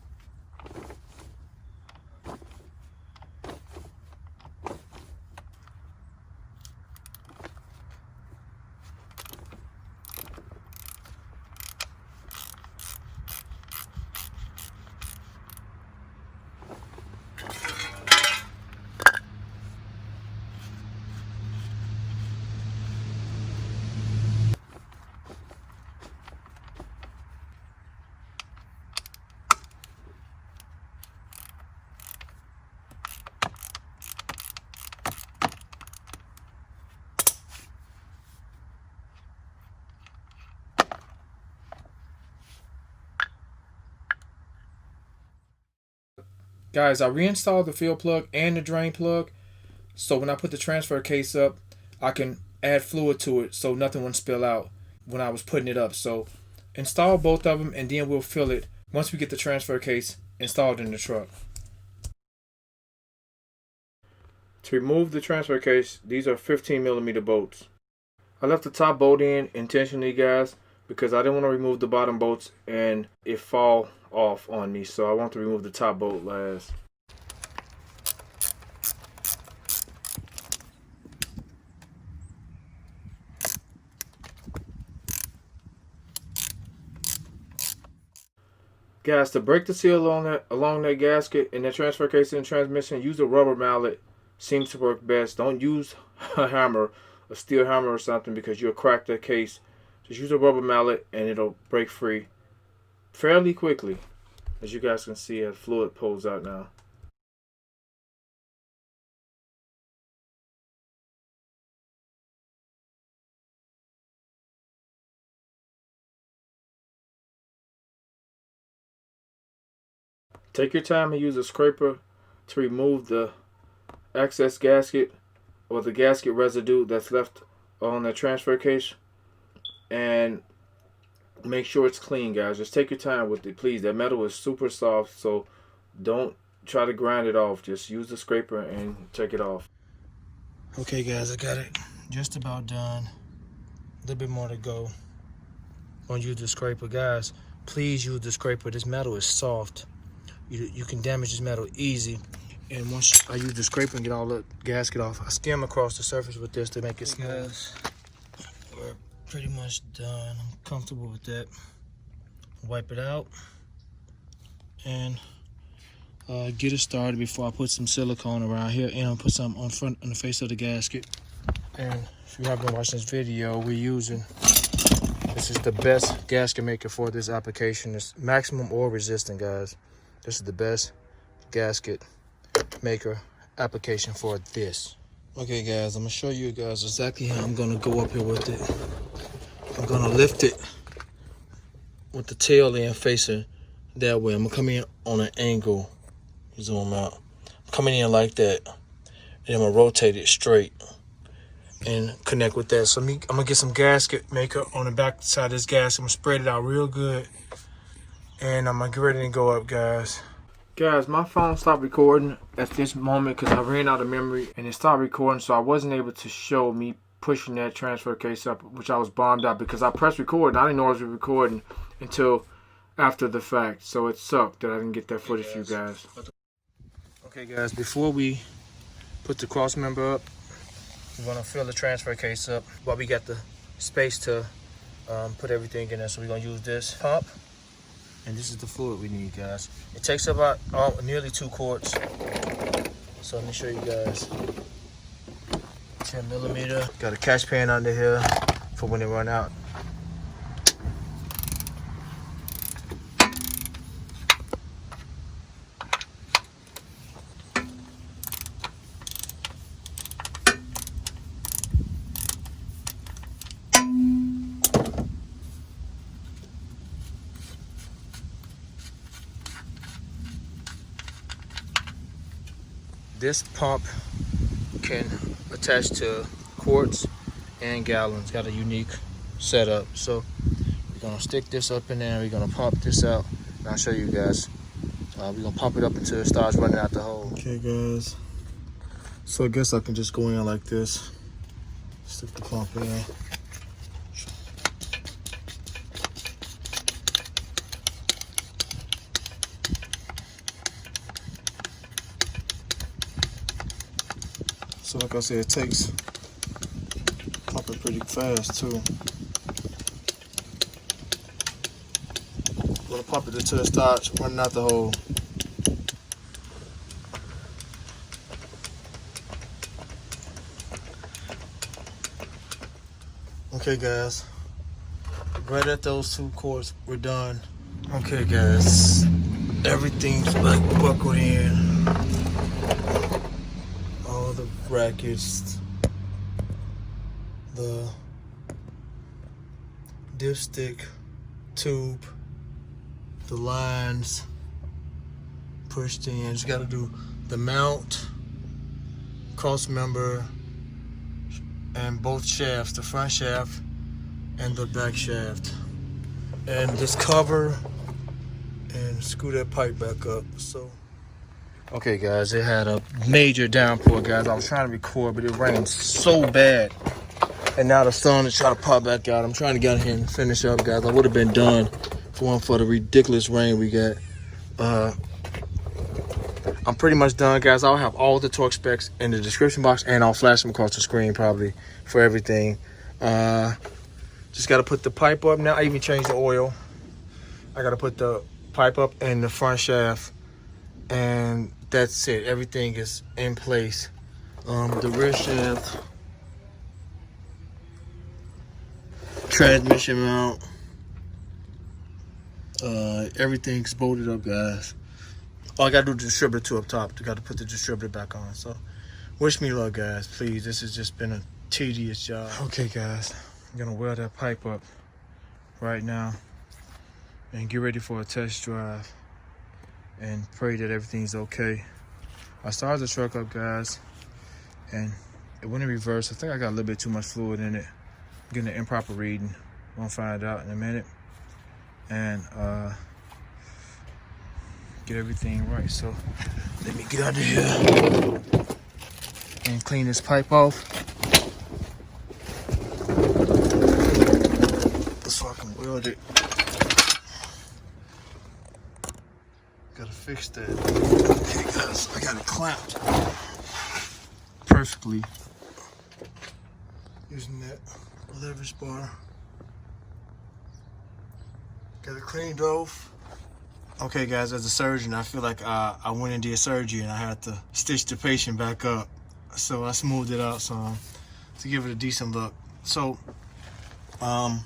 Guys, I reinstalled the field plug and the drain plug, so when I put the transfer case up, I can add fluid to it so nothing won't spill out when I was putting it up. So install both of them and then we'll fill it once we get the transfer case installed in the truck. To remove the transfer case, these are 15mm bolts. I left the top bolt in intentionally, guys, because I didn't want to remove the bottom bolts and it fall off on me, so I want to remove the top bolt last. Guys, to break the seal along that gasket and that transfer case and transmission, use a rubber mallet. Seems to work best. Don't use a hammer, a steel hammer or something, because you'll crack the case. Just use a rubber mallet and it'll break free fairly quickly. As you guys can see, as fluid pulls out now. Take your time and use a scraper to remove the excess gasket or the gasket residue that's left on the transfer case, and make sure it's clean, guys. Just take your time with it, please. That metal is super soft, so don't try to grind it off. Just use the scraper and take it off. Okay guys, I got it just about done. A little bit more to go. I'm gonna use the scraper. Guys, please use the scraper. This metal is soft. You can damage this metal easy. And once I use the scraper and get all the gasket off, I skim across the surface with this to make it smooth. We're pretty much done. I'm comfortable with that. Wipe it out and get it started before I put some silicone around here, and I'll put some on the face of the gasket. And if you haven't been watching this video, this is the best gasket maker for this application. It's maximum oil resistant, guys. This is the best gasket maker application for this. Okay guys, I'm gonna show you guys exactly how I'm gonna go up here with it. I'm gonna lift it with the tail end facing that way. I'm gonna come in on an angle. Zoom out. I'm coming in like that, and I'm gonna rotate it straight and connect with that. So I'm gonna get some gasket maker on the back side of this gasket. I'm gonna spread it out real good, and I'm gonna get ready to go up, guys. Guys, my phone stopped recording at this moment because I ran out of memory and it stopped recording, so I wasn't able to show me pushing that transfer case up, which I was bummed out because I pressed record and I didn't know I was recording until after the fact. So it sucked that I didn't get that footage for you guys. Okay guys, before we put the cross member up, we're gonna fill the transfer case up while we got the space to put everything in there. So we're gonna use this pump. And this is the fluid we need, guys. It takes about nearly 2 quarts. So let me show you guys. 10mm. Got a catch pan under here for when they run out. This pump can attach to quarts and gallons. Got a unique setup. So we're gonna stick this up in there. We're gonna pump this out, and I'll show you guys. We're gonna pump it up until it starts running out the hole. Okay, guys. So I guess I can just go in like this. Stick the pump in. So like I said, it takes pumping pretty fast too. I'm gonna pump it until it starts running out the hole. Okay guys, right at those 2 quarts, we're done. Okay guys, everything's like buckled in. All the brackets, the dipstick tube, the lines pushed in. You just gotta do the mount, cross member, and both shafts, the front shaft and the back shaft. And just cover and screw that pipe back up. So okay guys, it had a major downpour, guys. I was trying to record, but it rained so bad. And now the sun is trying to pop back out. I'm trying to get in here and finish up, guys. I would have been done if it weren't for the ridiculous rain we got. I'm pretty much done, guys. I'll have all the torque specs in the description box, and I'll flash them across the screen probably for everything. Just got to put the pipe up now. I even changed the oil. I got to put the pipe up in the front shaft, and that's it. Everything is in place. The rear shaft, transmission mount, everything's bolted up, guys. All I gotta do is distributor 2 up top. I gotta put the distributor back on. So wish me luck, guys, please. This has just been a tedious job. Okay guys, I'm gonna weld that pipe up right now and get ready for a test drive and pray that everything's okay. I started the truck up, guys, and it went in reverse. I think I got a little bit too much fluid in it. I'm getting an improper reading. We'll find out in a minute. And get everything right. So let me get out of here and clean this pipe off so I can weld it. Gotta fix that. Okay guys, I got it clamped perfectly using that leverage bar. Got it cleaned off. Okay guys, as a surgeon, I feel like I went and did surgery and I had to stitch the patient back up. So I smoothed it out some to give it a decent look. So I'm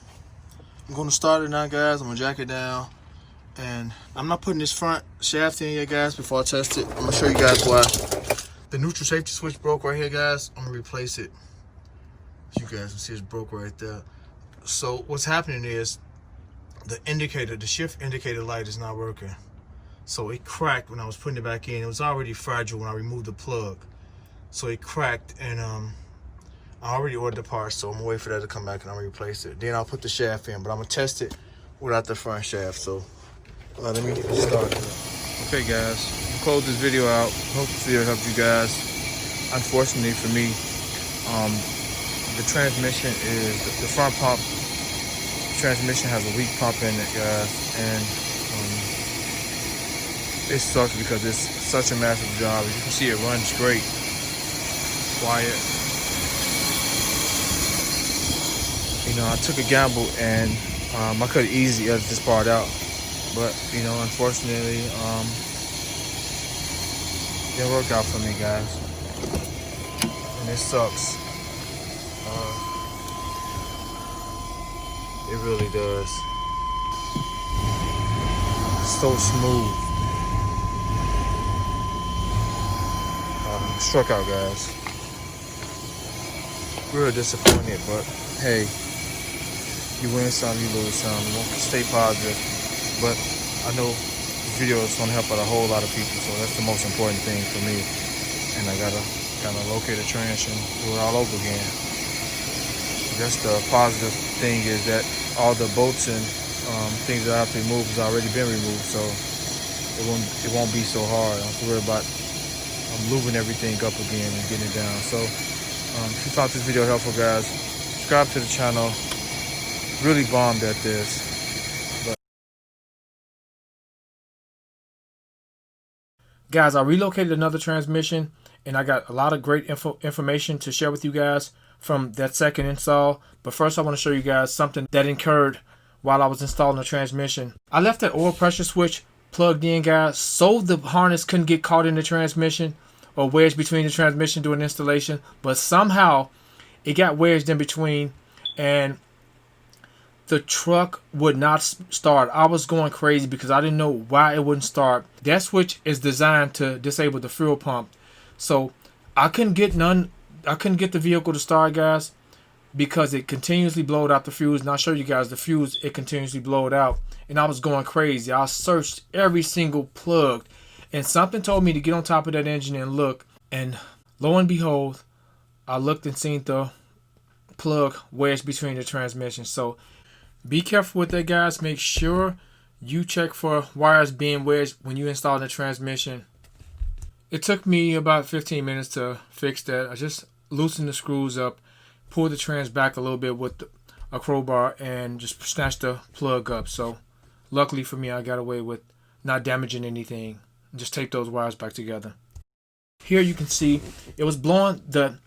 gonna start it now, guys. I'm gonna jack it down. And I'm not putting this front shaft in yet, guys, before I test it. I'm gonna show you guys why. The neutral safety switch broke right here, guys. I'm gonna replace it. As you guys can see, it's broke right there. So what's happening is the indicator, the shift indicator light is not working. So it cracked when I was putting it back in. It was already fragile when I removed the plug. So it cracked, and I already ordered the parts, so I'm gonna wait for that to come back and I'll replace it. Then I'll put the shaft in, but I'm gonna test it without the front shaft. So let me get started. Okay guys, close this video out. Hope this video helped you guys. Unfortunately for me, the transmission is, the front pump transmission has a weak pump in it, guys, and it sucks because it's such a massive job. As you can see, it runs great, quiet. You know, I took a gamble and I could easily edit this part out, but you know, unfortunately, it didn't work out for me, guys, and it sucks. It really does. It's so smooth. Struck out, guys. Real disappointed, but hey, you win some, you lose some. Stay positive. But I know this video is going to help out a whole lot of people, so that's the most important thing for me. and I gotta kind of locate a trans and do it all over again. That's the positive thing, is that all the bolts and things that I have to remove has already been removed, so it won't be so hard. I don't have to worry about lubing everything up again and getting it down. So if you found this video helpful, guys, subscribe to the channel. Really bombed at this. Guys, I relocated another transmission, and I got a lot of great information to share with you guys from that second install. But first, I want to show you guys something that occurred while I was installing the transmission. I left that oil pressure switch plugged in, guys, so the harness couldn't get caught in the transmission or wedged between the transmission during installation. But somehow it got wedged in between, and the truck would not start. I was going crazy because I didn't know why it wouldn't start. That switch is designed to disable the fuel pump. So I couldn't get the vehicle to start, guys, because it continuously blowed out the fuse. And I'll show you guys the fuse, it continuously blowed out. And I was going crazy. I searched every single plug, and something told me to get on top of that engine and look. And lo and behold, I looked and seen the plug wedged between the transmissions. So be careful with that, guys. Make sure you check for wires being wedged when you install the transmission. It took me about 15 minutes to fix that. I just loosened the screws up, pulled the trans back a little bit with a crowbar, and just snatched the plug up. So luckily for me, I got away with not damaging anything. Just tape those wires back together. Here you can see it was blowing. The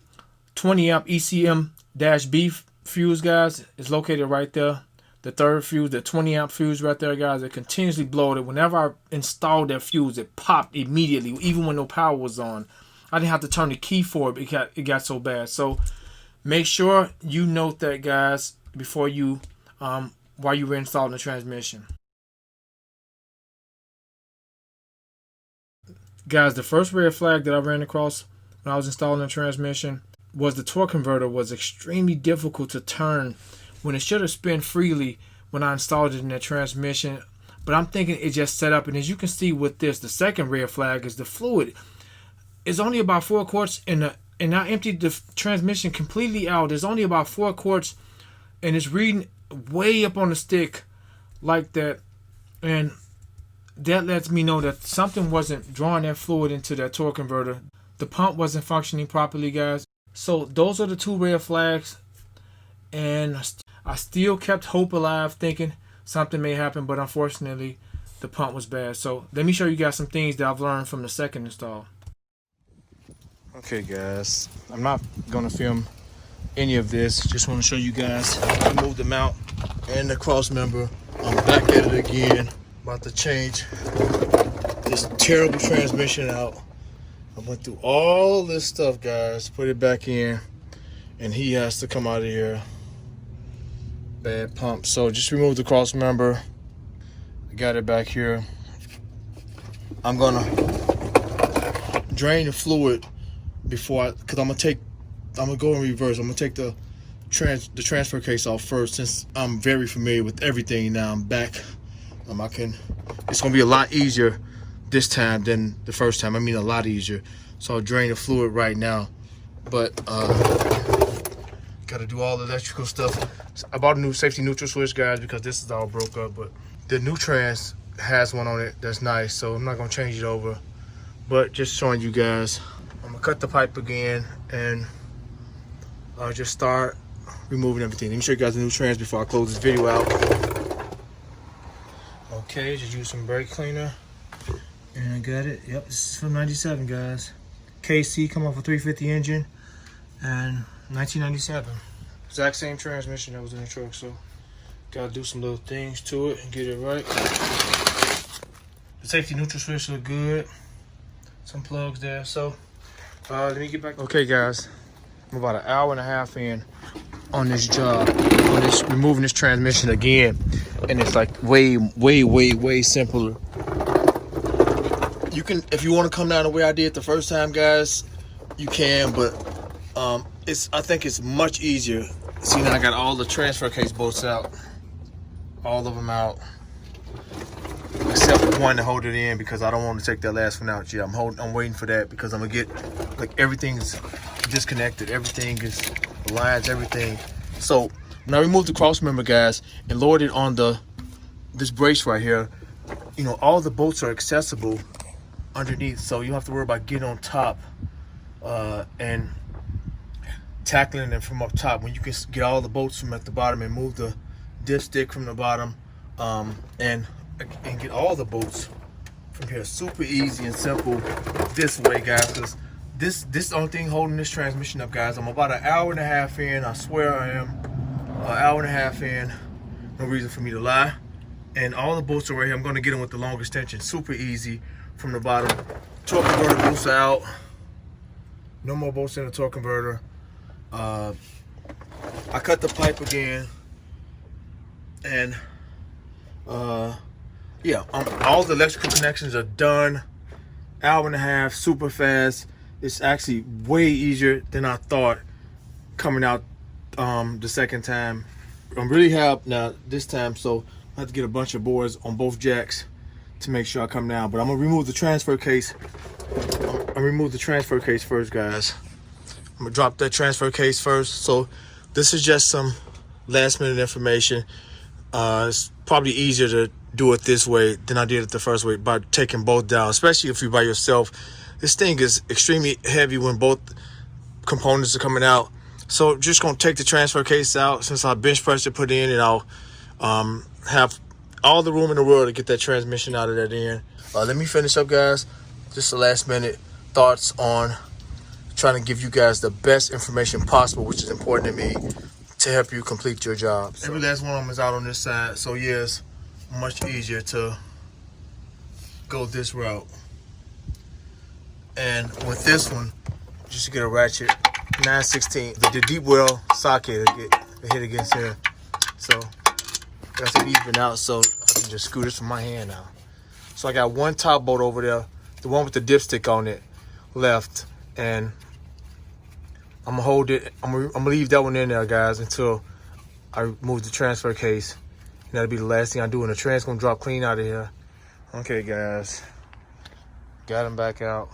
20 amp ECM-B fuse, guys, is located right there. The third fuse, the 20 amp fuse right there, guys, it continuously blowed it. Whenever I installed that fuse, it popped immediately, even when no power was on. I didn't have to turn the key for it. It got so bad. So make sure you note that, guys, before you while you were installing the transmission. Guys, the first red flag that I ran across when I was installing the transmission was the torque converter was extremely difficult to turn when it should have spun freely when I installed it in that transmission. But I'm thinking it just set up. And as you can see with this, the second red flag is the fluid. It's only about 4 quarts, and I emptied the transmission completely out. There's only about 4 quarts, and it's reading way up on the stick like that. And that lets me know that something wasn't drawing that fluid into that torque converter. The pump wasn't functioning properly, guys. So those are the 2 red flags. And I still kept hope alive, thinking something may happen, but unfortunately the pump was bad. So let me show you guys some things that I've learned from the second install. Okay, guys, I'm not gonna film any of this. Just want to show you guys I moved the mount and the cross member. I'm back at it again. About to change this terrible transmission out. I went through all this stuff, guys, put it back in, and he has to come out of here. Bad pump. So just remove the cross member. I got it back here. I'm gonna drain the fluid before because I'm gonna go in reverse. I'm gonna take the transfer case off first, since I'm very familiar with everything now. I'm back. It's gonna be a lot easier this time than the first time. I mean, a lot easier. So I'll drain the fluid right now. But gotta do all the electrical stuff. I bought a new safety neutral switch, guys, because this is all broke up. But the new trans has one on it that's nice, so I'm not gonna change it over. But just showing you guys, I'm gonna cut the pipe again and just start removing everything. Let me show you guys the new trans before I close this video out. Okay, just use some brake cleaner. And I got it. Yep, this is from 97, guys. KC, come off a 350 engine, and 1997. Exact same transmission that was in the truck, so gotta do some little things to it and get it right. The safety neutral switch look good. Some plugs there. So let me get back. Okay, guys, I'm about an hour and a half in on this job, on this removing this transmission again, and it's like way simpler. You can, if you want to come down the way I did the first time, guys, you can, but I think it's much easier. See, now I got all the transfer case bolts out, all of them out. except one to hold it in because I don't want to take that last one out yet. I'm waiting for that because I'm gonna get, like, everything's disconnected. Everything is, the lines, everything. So when I removed the cross member, guys, and lowered it on this brace right here, you know, all the bolts are accessible underneath, so you don't have to worry about getting on top and tackling them from up top when you can get all the bolts from at the bottom and move the dipstick from the bottom and get all the bolts from here. Super easy and simple this way, guys, because this is the only thing holding this transmission up, guys. I'm about an hour and a half in. I swear I am an hour and a half in. No reason for me to lie. And all the bolts are right here. I'm going to get them with the long extension. Super easy from the bottom. Torque converter bolts are out. No more bolts in the torque converter. I cut the pipe again. And yeah, all the electrical connections are done. Hour and a half, super fast. It's actually way easier than I thought coming out the second time. I'm really happy now this time, so I have to get a bunch of boards on both jacks to make sure I come down. But I'm gonna remove the transfer case. I'm gonna remove the transfer case first, guys. I'm gonna drop that transfer case first. So this is just some last minute information. It's probably easier to do it this way than I did it the first way by taking both down, especially if you're by yourself. This thing is extremely heavy when both components are coming out. So just gonna take the transfer case out since I bench pressed it, put in, and I'll have all the room in the world to get that transmission out of that end. Let me finish up, guys. Just the last minute thoughts on trying to give you guys the best information possible, which is important to me to help you complete your job. So every last one of them is out on this side, so yes, much easier to go this route. And with this one, just to get a ratchet 9/16, the deep well socket hit against here, so that's to even out, so I can just screw this from my hand now. So I got one top bolt over there, the one with the dipstick on it left, and I'm gonna hold it. I'm gonna leave that one in there, guys, until I remove the transfer case. And that'll be the last thing I do, and the tran's gonna drop clean out of here. Okay, guys, got them back out.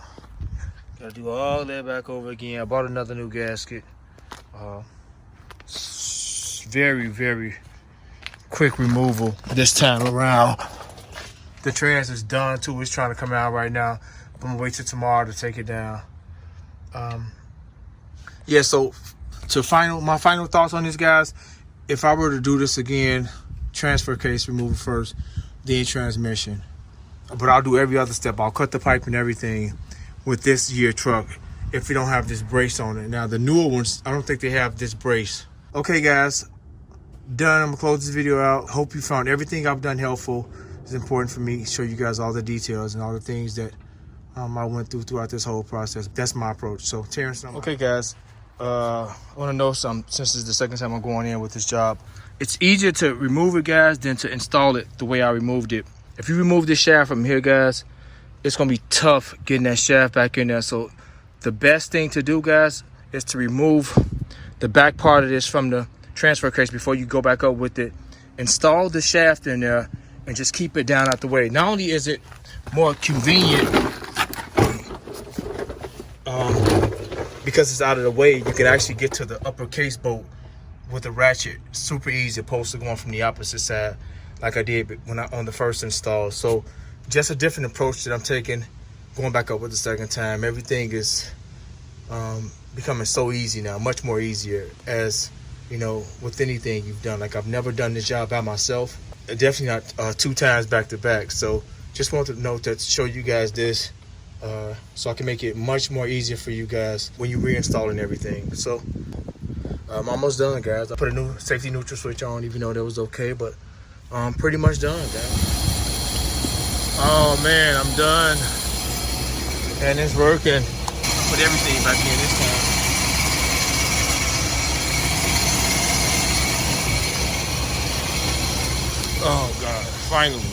Gotta do all that back over again. I bought another new gasket. Very, very quick removal this time around. The trans is done too. It's trying to come out right now. I'm gonna wait till tomorrow to take it down. Yeah, so my final thoughts on this, guys. If I were to do this again, transfer case removal first, then transmission. But I'll do every other step. I'll cut the pipe and everything with this year truck if we don't have this brace on it. Now the newer ones, I don't think they have this brace. Okay, guys, done. I'm gonna close this video out. Hope you found everything I've done helpful. It's important for me to show you guys all the details and all the things that I went throughout this whole process. That's my approach. So Terrence, okay, guys, I want to know something since it's the second time I'm going in with this job. It's easier to remove it, guys, than to install it the way I removed it. If you remove this shaft from here, guys, it's gonna be tough getting that shaft back in there. So the best thing to do, guys, is to remove the back part of this from the transfer case before you go back up with it. Install the shaft in there and just keep it down out the way. Not only is it more convenient because it's out of the way, you can actually get to the upper case bolt with a ratchet super easy, opposed to going from the opposite side like I did when on the first install. So just a different approach that I'm taking, going back up with the second time. Everything is becoming so easy now, much more easier, as you know, with anything you've done. Like, I've never done this job by myself, definitely not 2 times back to back. So just wanted to note that, show you guys this so I can make it much more easier for you guys when you reinstall and everything. So I'm almost done, guys. I put a new safety neutral switch on, even though that was okay, but I'm pretty much done, guys. Oh man, I'm done. And it's working. I put everything back in this time. Oh God, finally.